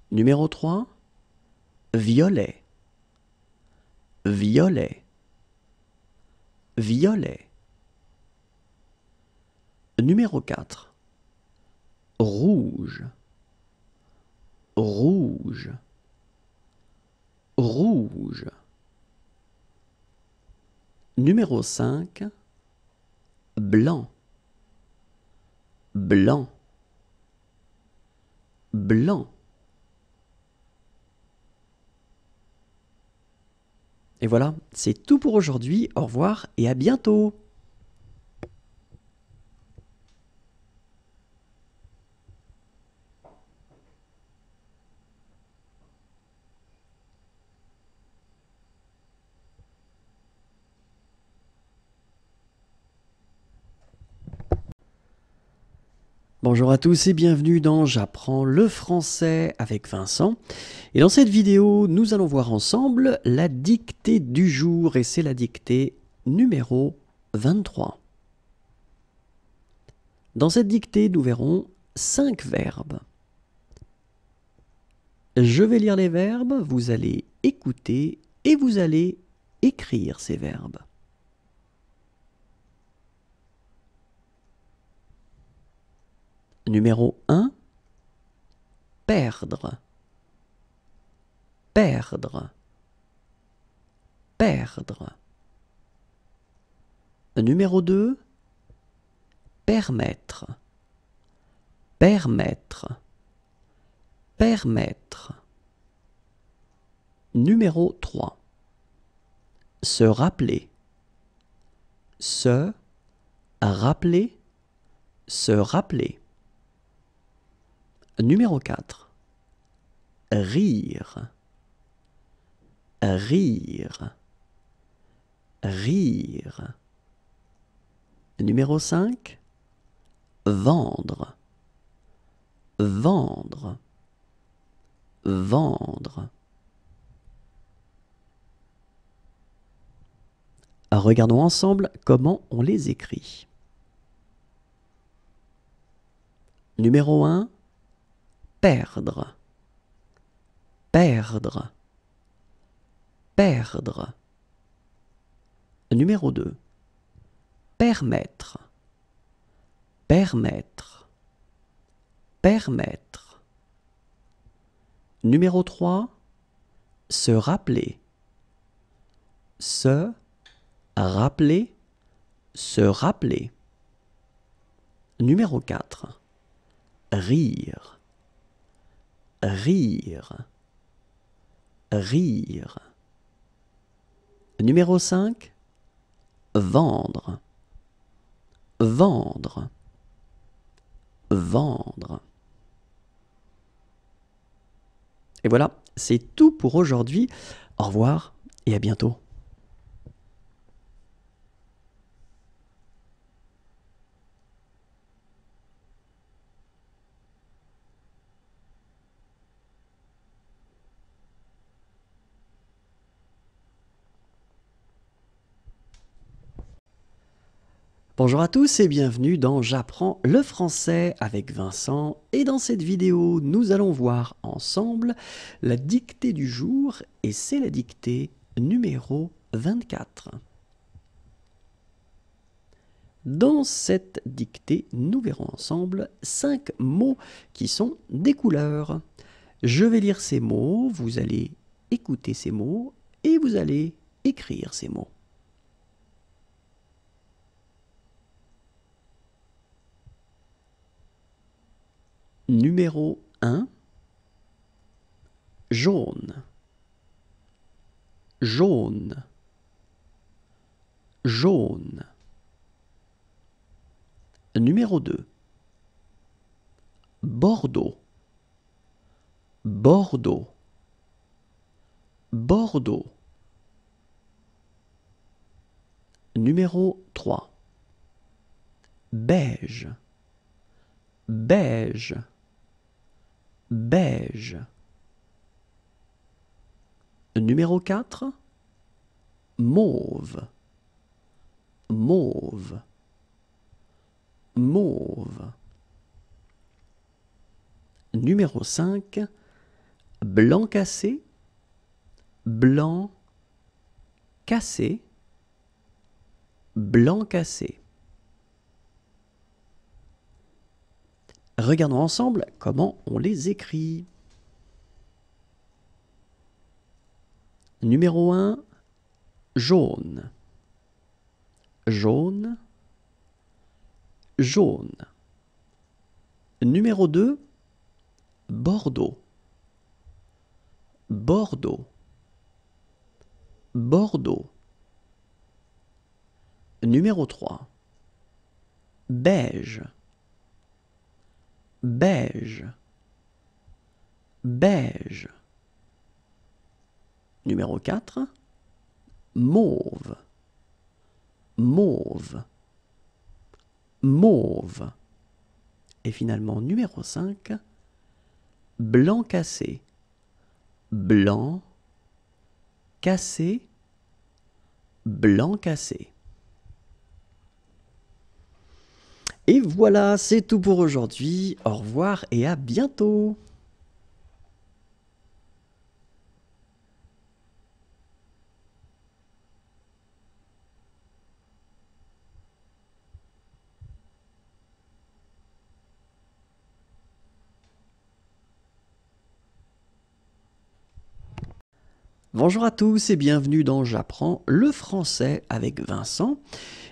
Numéro 3, violet, violet, violet. Numéro 4, rouge, rouge, rouge. Numéro 5, blanc, blanc, blanc. Et voilà, c'est tout pour aujourd'hui. Au revoir et à bientôt. Bonjour à tous et bienvenue dans J'apprends le français avec Vincent. Et dans cette vidéo, nous allons voir ensemble la dictée du jour et c'est la dictée numéro 23. Dans cette dictée, nous verrons 5 verbes. Je vais lire les verbes, vous allez écouter et vous allez écrire ces verbes. Numéro 1, perdre, perdre, perdre. Numéro 2, permettre, permettre, permettre. Numéro 3, se rappeler, se rappeler, se rappeler. Numéro 4, rire, rire, rire. Numéro 5, vendre, vendre, vendre. Regardons ensemble comment on les écrit. Numéro 1, perdre, perdre, perdre. Numéro 2, permettre, permettre, permettre. Numéro 3, se rappeler, se rappeler, se rappeler. Numéro 4, rire, rire, rire. Numéro 5, vendre, vendre, vendre. Et voilà, c'est tout pour aujourd'hui. Au revoir et à bientôt. Bonjour à tous et bienvenue dans J'apprends le français avec Vincent, et dans cette vidéo nous allons voir ensemble la dictée du jour, et c'est la dictée numéro 24. Dans cette dictée, nous verrons ensemble 5 mots qui sont des couleurs. Je vais lire ces mots, vous allez écouter ces mots et vous allez écrire ces mots. Numéro 1, jaune, jaune, jaune. Numéro 2, Bordeaux, Bordeaux, Bordeaux. Numéro 3, beige, beige, beige. Numéro 4, mauve, mauve, mauve. Numéro 5, blanc cassé, blanc cassé, blanc cassé. Regardons ensemble comment on les écrit. Numéro 1, jaune, jaune, jaune. Numéro 2, Bordeaux, Bordeaux, Bordeaux. Numéro 3, beige, beige, beige. Numéro 4, mauve, mauve, mauve. Et finalement, numéro 5, blanc cassé, blanc cassé, blanc cassé. Et voilà, c'est tout pour aujourd'hui. Au revoir et à bientôt. Bonjour à tous et bienvenue dans J'apprends le français avec Vincent.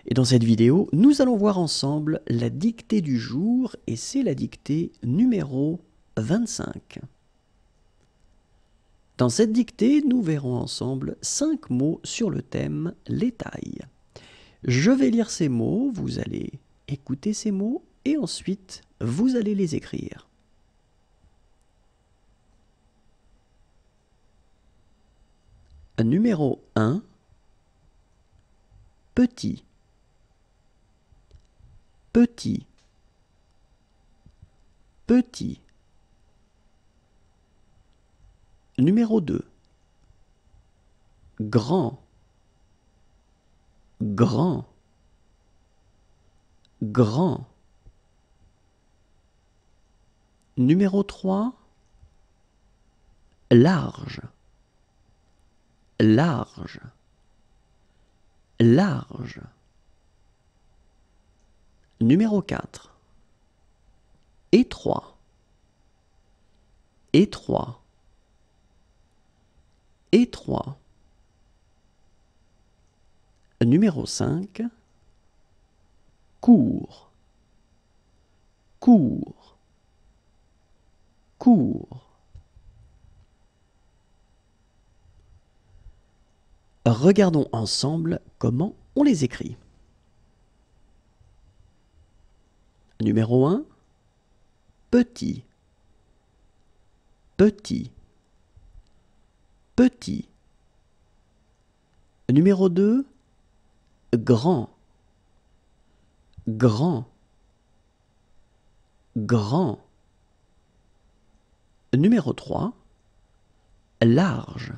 Et dans cette vidéo, nous allons voir ensemble la dictée du jour, et c'est la dictée numéro 25. Dans cette dictée, nous verrons ensemble 5 mots sur le thème les tailles. Je vais lire ces mots, vous allez écouter ces mots et ensuite vous allez les écrire. Numéro 1, petit, petit, petit. Numéro 2, grand, grand, grand. Numéro 3, large, large, large. Numéro 4, étroit, étroit, étroit. Numéro 5, court, court, court. Regardons ensemble comment on les écrit. Numéro 1, petit, petit, petit. Numéro 2, grand, grand, grand. Numéro 3, large,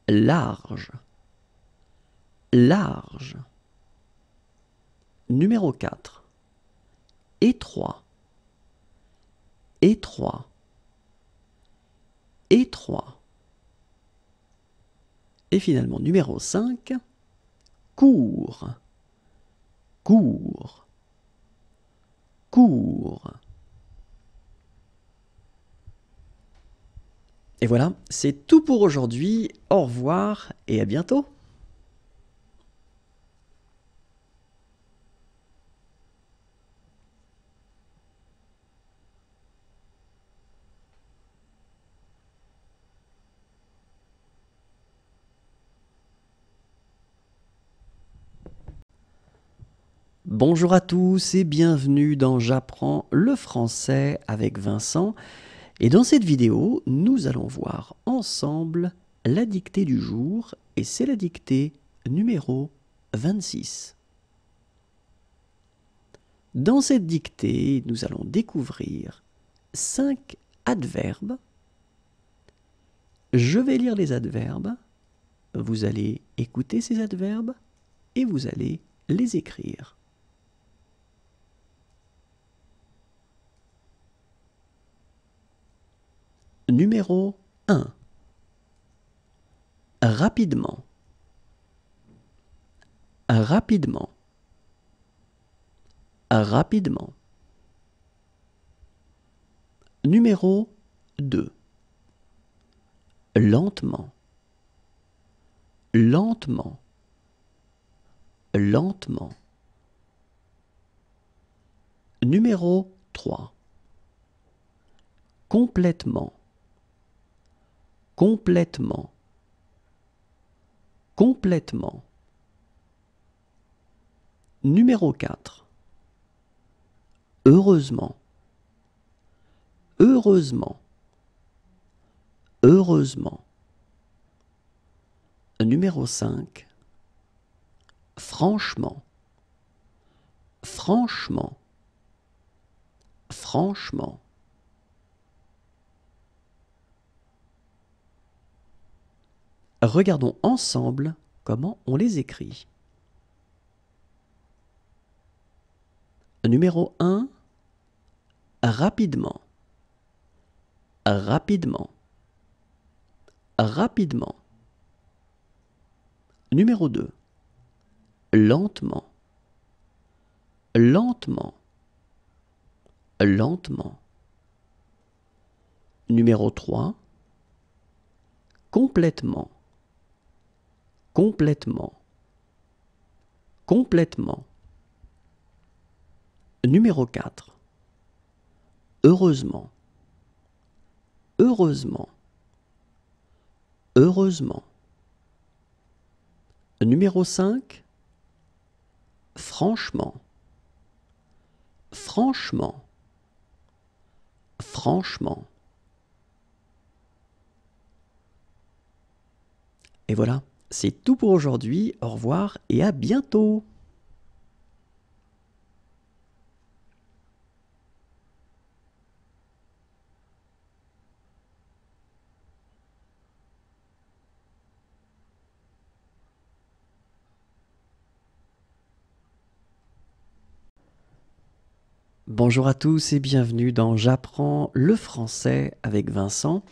large, large. Numéro 4, étroit, étroit, étroit. Et finalement, numéro 5, court, court, court. Et voilà, c'est tout pour aujourd'hui. Au revoir et à bientôt. Bonjour à tous et bienvenue dans J'apprends le français avec Vincent. Et dans cette vidéo, nous allons voir ensemble la dictée du jour et c'est la dictée numéro 26. Dans cette dictée, nous allons découvrir 5 adverbes. Je vais lire les adverbes, vous allez écouter ces adverbes et vous allez les écrire. Numéro 1. Rapidement. Rapidement. Rapidement. Numéro 2. Lentement. Lentement. Lentement. Numéro 3. Complètement. Complètement. Complètement. Numéro 4. Heureusement. Heureusement. Heureusement. Numéro 5. Franchement. Franchement. Franchement. Regardons ensemble comment on les écrit. Numéro 1. Rapidement. Rapidement. Rapidement. Numéro 2. Lentement. Lentement. Lentement. Numéro 3. Complètement. Complètement. Complètement. Numéro 4. Heureusement. Heureusement. Heureusement. Numéro 5. Franchement. Franchement. Franchement. Et voilà, c'est tout pour aujourd'hui. Au revoir et à bientôt. Bonjour à tous et bienvenue dans J'apprends le français avec Vincent.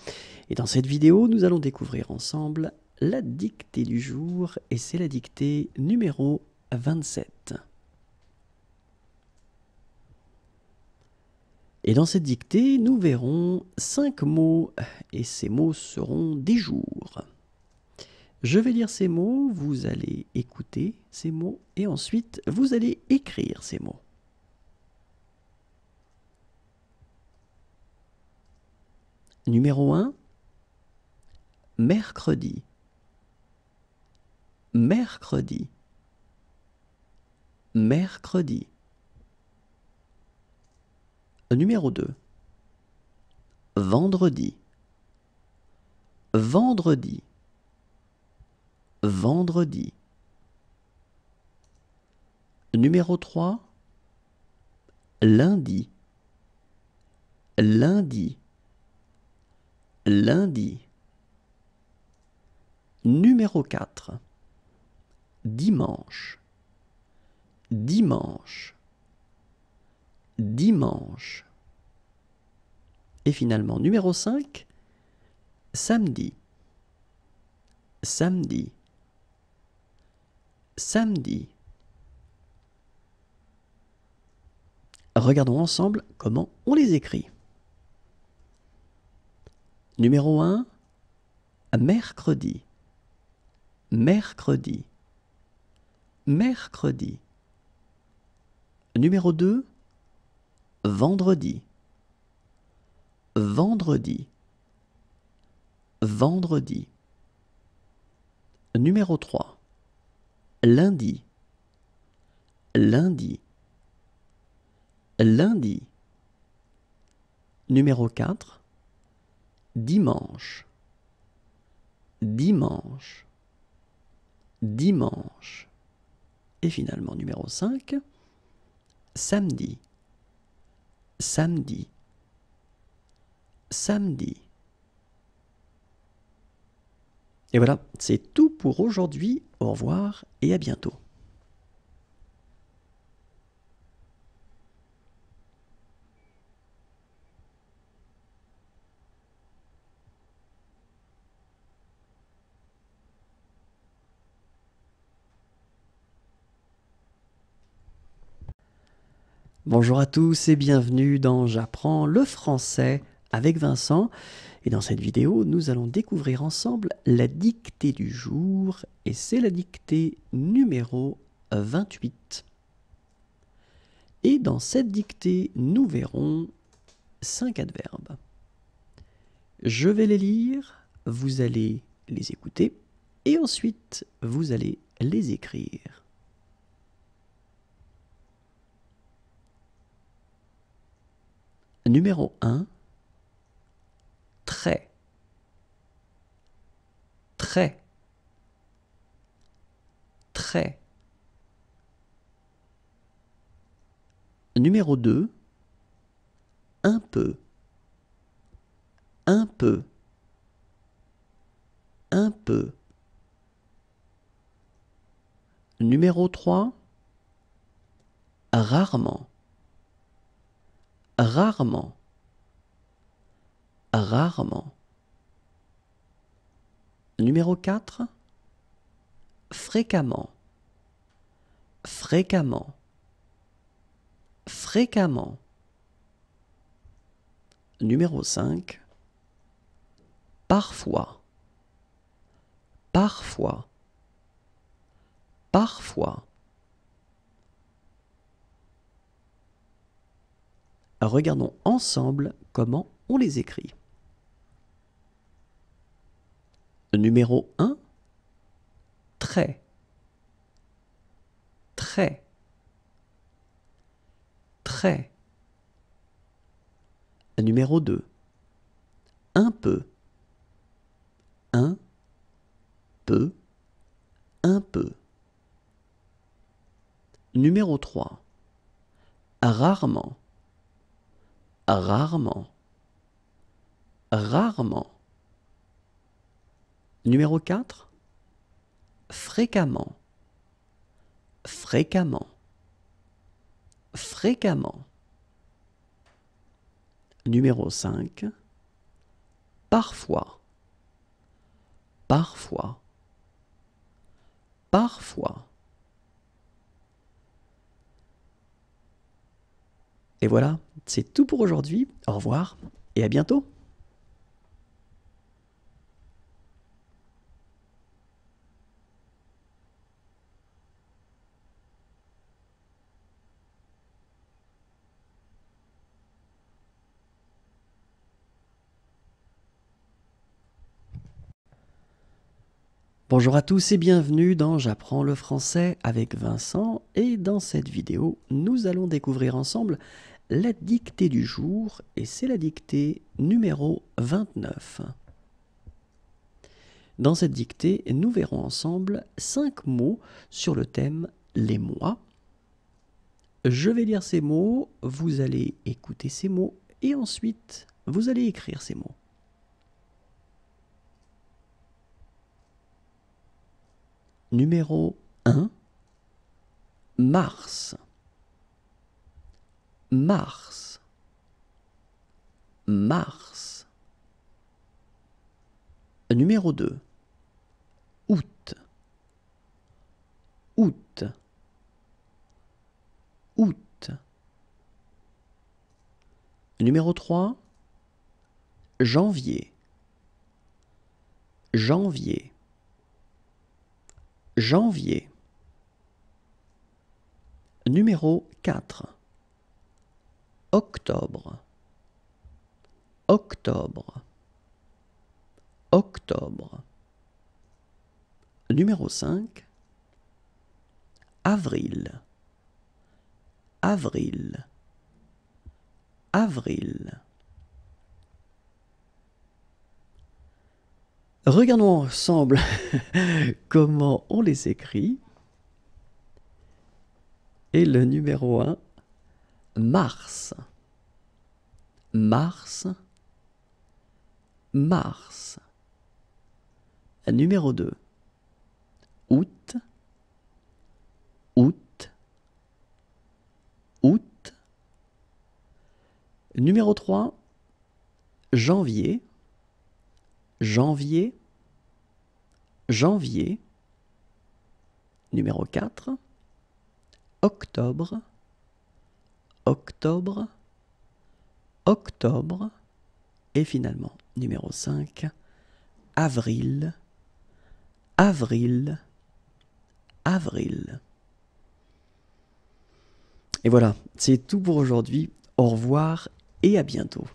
Et dans cette vidéo, nous allons découvrir ensemble la dictée du jour et c'est la dictée numéro 27. Et dans cette dictée, nous verrons 5 mots et ces mots seront des jours. Je vais lire ces mots, vous allez écouter ces mots et ensuite vous allez écrire ces mots. Numéro 1, mercredi. Mercredi. Mercredi. Numéro 2. Vendredi. Vendredi. Vendredi. Numéro 3. Lundi. Lundi. Lundi. Numéro 4. Dimanche. Dimanche. Dimanche. Et finalement, numéro 5. Samedi. Samedi. Samedi. Regardons ensemble comment on les écrit. Numéro 1. Mercredi. Mercredi. Mercredi. Numéro 2. Vendredi. Vendredi. Vendredi. Numéro 3. Lundi. Lundi. Lundi. Numéro 4. Dimanche. Dimanche. Dimanche. Et finalement, numéro 5. Samedi. Samedi. Samedi. Et voilà, c'est tout pour aujourd'hui. Au revoir et à bientôt. Bonjour à tous et bienvenue dans J'apprends le français avec Vincent. Et dans cette vidéo, nous allons découvrir ensemble la dictée du jour. Et c'est la dictée numéro 28. Et dans cette dictée, nous verrons 5 adverbes. Je vais les lire, vous allez les écouter et ensuite vous allez les écrire. Numéro 1. Très. Très. Très. Numéro 2. Un peu. Un peu. Un peu. Numéro 3. Rarement. Rarement. Rarement. Numéro 4. Fréquemment. Fréquemment. Fréquemment. Numéro 5. Parfois. Parfois. Parfois. Regardons ensemble comment on les écrit. Numéro 1. Très. Très. Très. Numéro 2. Un peu. Un peu. Un peu. Numéro 3. Rarement. Rarement. Rarement. Numéro 4. Fréquemment. Fréquemment. Fréquemment. Numéro 5. Parfois. Parfois. Parfois. Et voilà, c'est tout pour aujourd'hui. Au revoir et à bientôt. Bonjour à tous et bienvenue dans J'apprends le français avec Vincent. Et dans cette vidéo, nous allons découvrir ensemble la dictée du jour et c'est la dictée numéro 29. Dans cette dictée, nous verrons ensemble 5 mots sur le thème les mois. Je vais lire ces mots, vous allez écouter ces mots et ensuite vous allez écrire ces mots. Numéro 1, mars. Mars. Mars. Numéro 2, août. Août. Août. Numéro 3, janvier. Janvier. Janvier. Numéro 4, octobre. Octobre. Octobre. Numéro 5, avril. Avril. Avril. Regardons ensemble comment on les écrit. Et le numéro 1, mars. Mars. Mars. Numéro 2, août. Août. Août. Numéro 3, janvier. Janvier. Janvier. Numéro 4, octobre. Octobre. Octobre. Et finalement, numéro 5, avril. Avril. Avril. Et voilà, c'est tout pour aujourd'hui. Au revoir et à bientôt.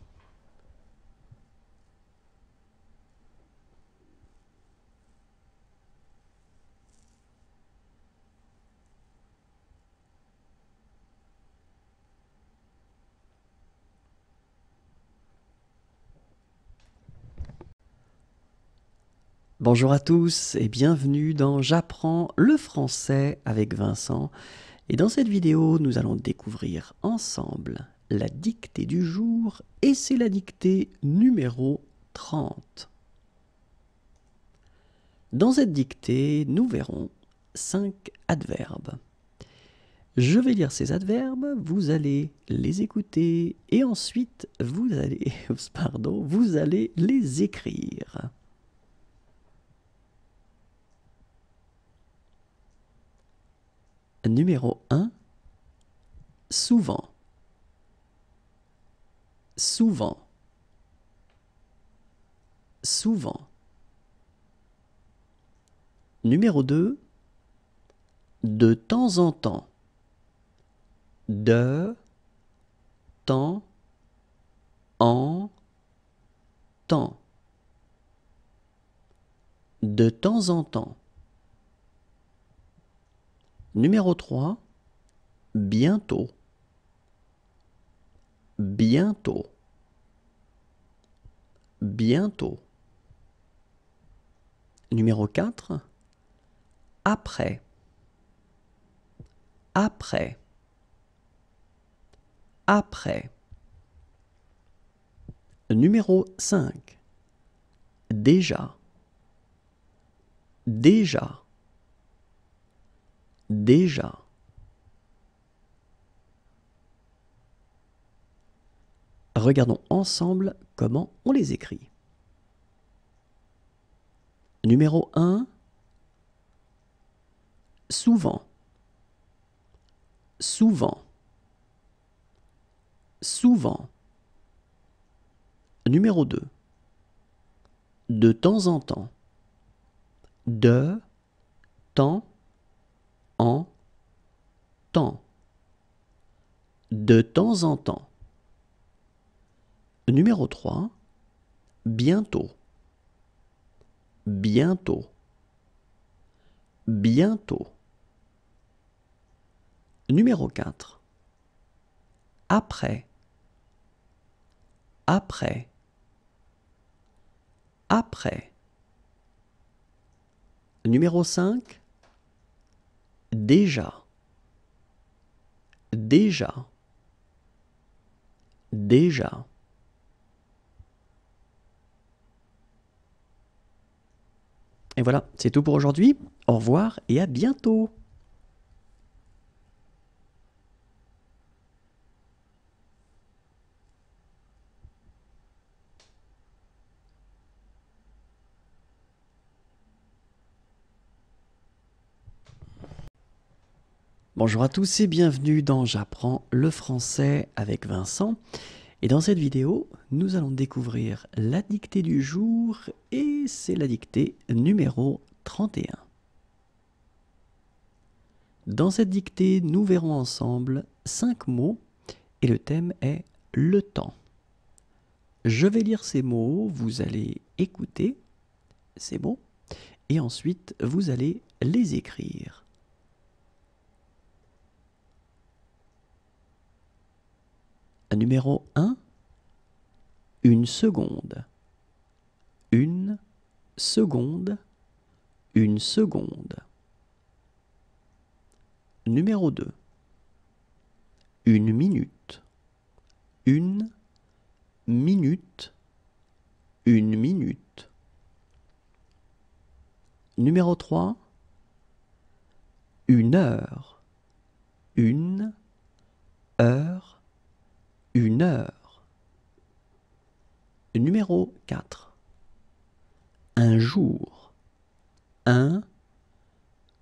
Bonjour à tous et bienvenue dans J'apprends le français avec Vincent. Et dans cette vidéo, nous allons découvrir ensemble la dictée du jour et c'est la dictée numéro 30. Dans cette dictée, nous verrons 5 adverbes. Je vais lire ces adverbes, vous allez les écouter et ensuite vous allez les écrire. Numéro 1, souvent. Souvent. Souvent. Numéro 2, de temps en temps. De temps en temps. De temps en temps. Numéro 3, bientôt. Bientôt. Bientôt. Numéro 4, après. Après. Après. Numéro 5, déjà. Déjà. Déjà. Regardons ensemble comment on les écrit. Numéro 1, souvent. Souvent. Souvent. Numéro 2, de temps en temps. De temps en temps. De temps en temps. Numéro 3, bientôt. Bientôt. Bientôt. Numéro 4, après. après, après. Numéro 5, déjà, déjà, déjà. Et voilà, c'est tout pour aujourd'hui. Au revoir et à bientôt. Bonjour à tous et bienvenue dans J'apprends le français avec Vincent. Et dans cette vidéo, nous allons découvrir la dictée du jour et c'est la dictée numéro 31. Dans cette dictée, nous verrons ensemble 5 mots et le thème est le temps. Je vais lire ces mots, vous allez écouter ces mots et ensuite vous allez les écrire. Numéro 1, une seconde. Une seconde, une seconde. Numéro 2, une minute. Une minute, une minute. Numéro 3, une heure. Une heure, une heure. Numéro 4, un jour. Un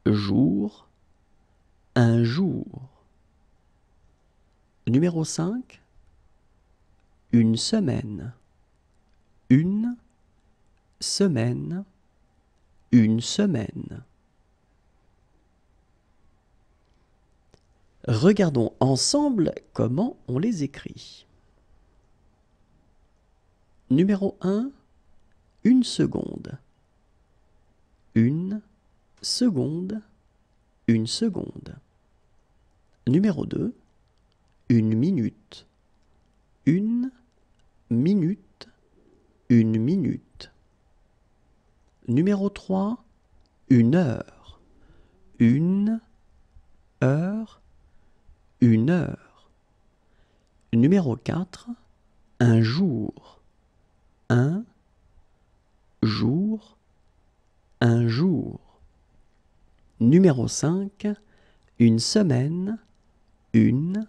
jour, un jour. Numéro 5, une semaine. Une semaine, une semaine. Regardons ensemble comment on les écrit. Numéro 1, une seconde. Une seconde, une seconde. Numéro 2, une minute. Une minute, une minute. Numéro 3, une heure. Une heure, une heure. Numéro 4, un jour. Un jour, un jour. Numéro 5, une semaine. Une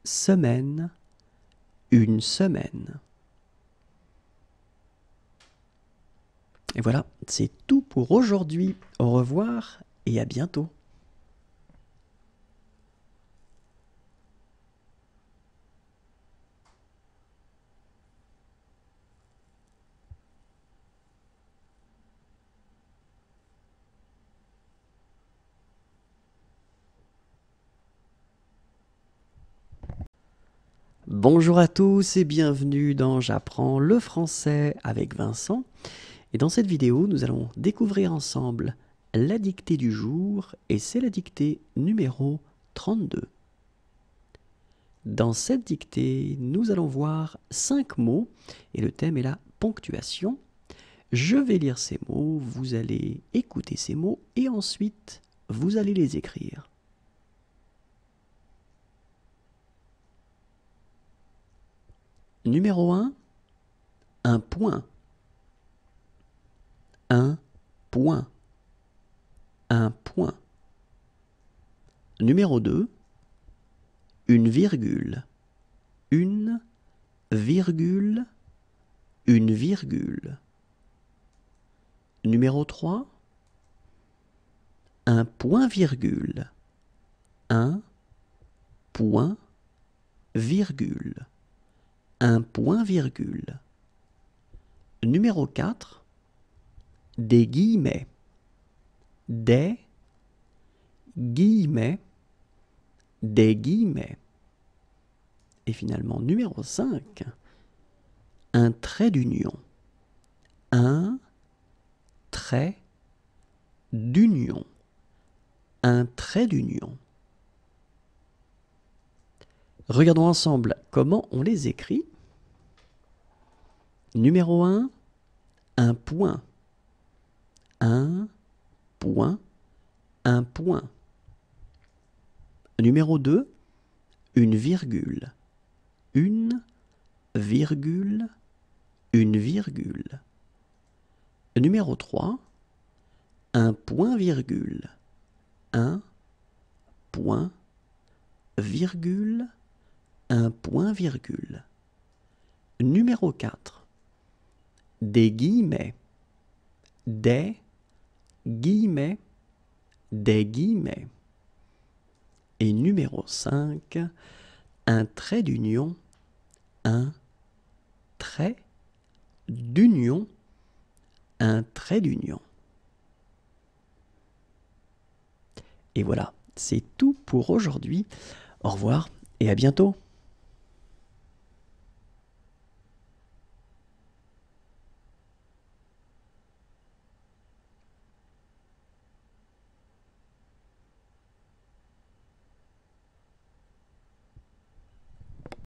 semaine, une semaine. Et voilà, c'est tout pour aujourd'hui. Au revoir et à bientôt. Bonjour à tous et bienvenue dans J'apprends le français avec Vincent. Et dans cette vidéo, nous allons découvrir ensemble la dictée du jour et c'est la dictée numéro 32. Dans cette dictée, nous allons voir 5 mots et le thème est la ponctuation. Je vais lire ces mots, vous allez écouter ces mots et ensuite vous allez les écrire. Numéro 1, un point. Un point. Un point. Numéro 2, une virgule. Une virgule. Une virgule. Numéro 3, un point-virgule. Un point, virgule. Un point-virgule. Numéro 4, des guillemets. Des guillemets. Des guillemets. Et finalement, numéro 5, un trait d'union. Un trait d'union. Un trait d'union. Regardons ensemble comment on les écrit. Numéro 1, un point. Un point, un point. Numéro 2, une virgule. Une virgule, une virgule. Numéro 3, un point-virgule. Un point, virgule, un point-virgule. Numéro 4, des guillemets. Des guillemets, des guillemets. Et numéro 5, un trait d'union, un trait d'union, un trait d'union. Et voilà, c'est tout pour aujourd'hui. Au revoir et à bientôt.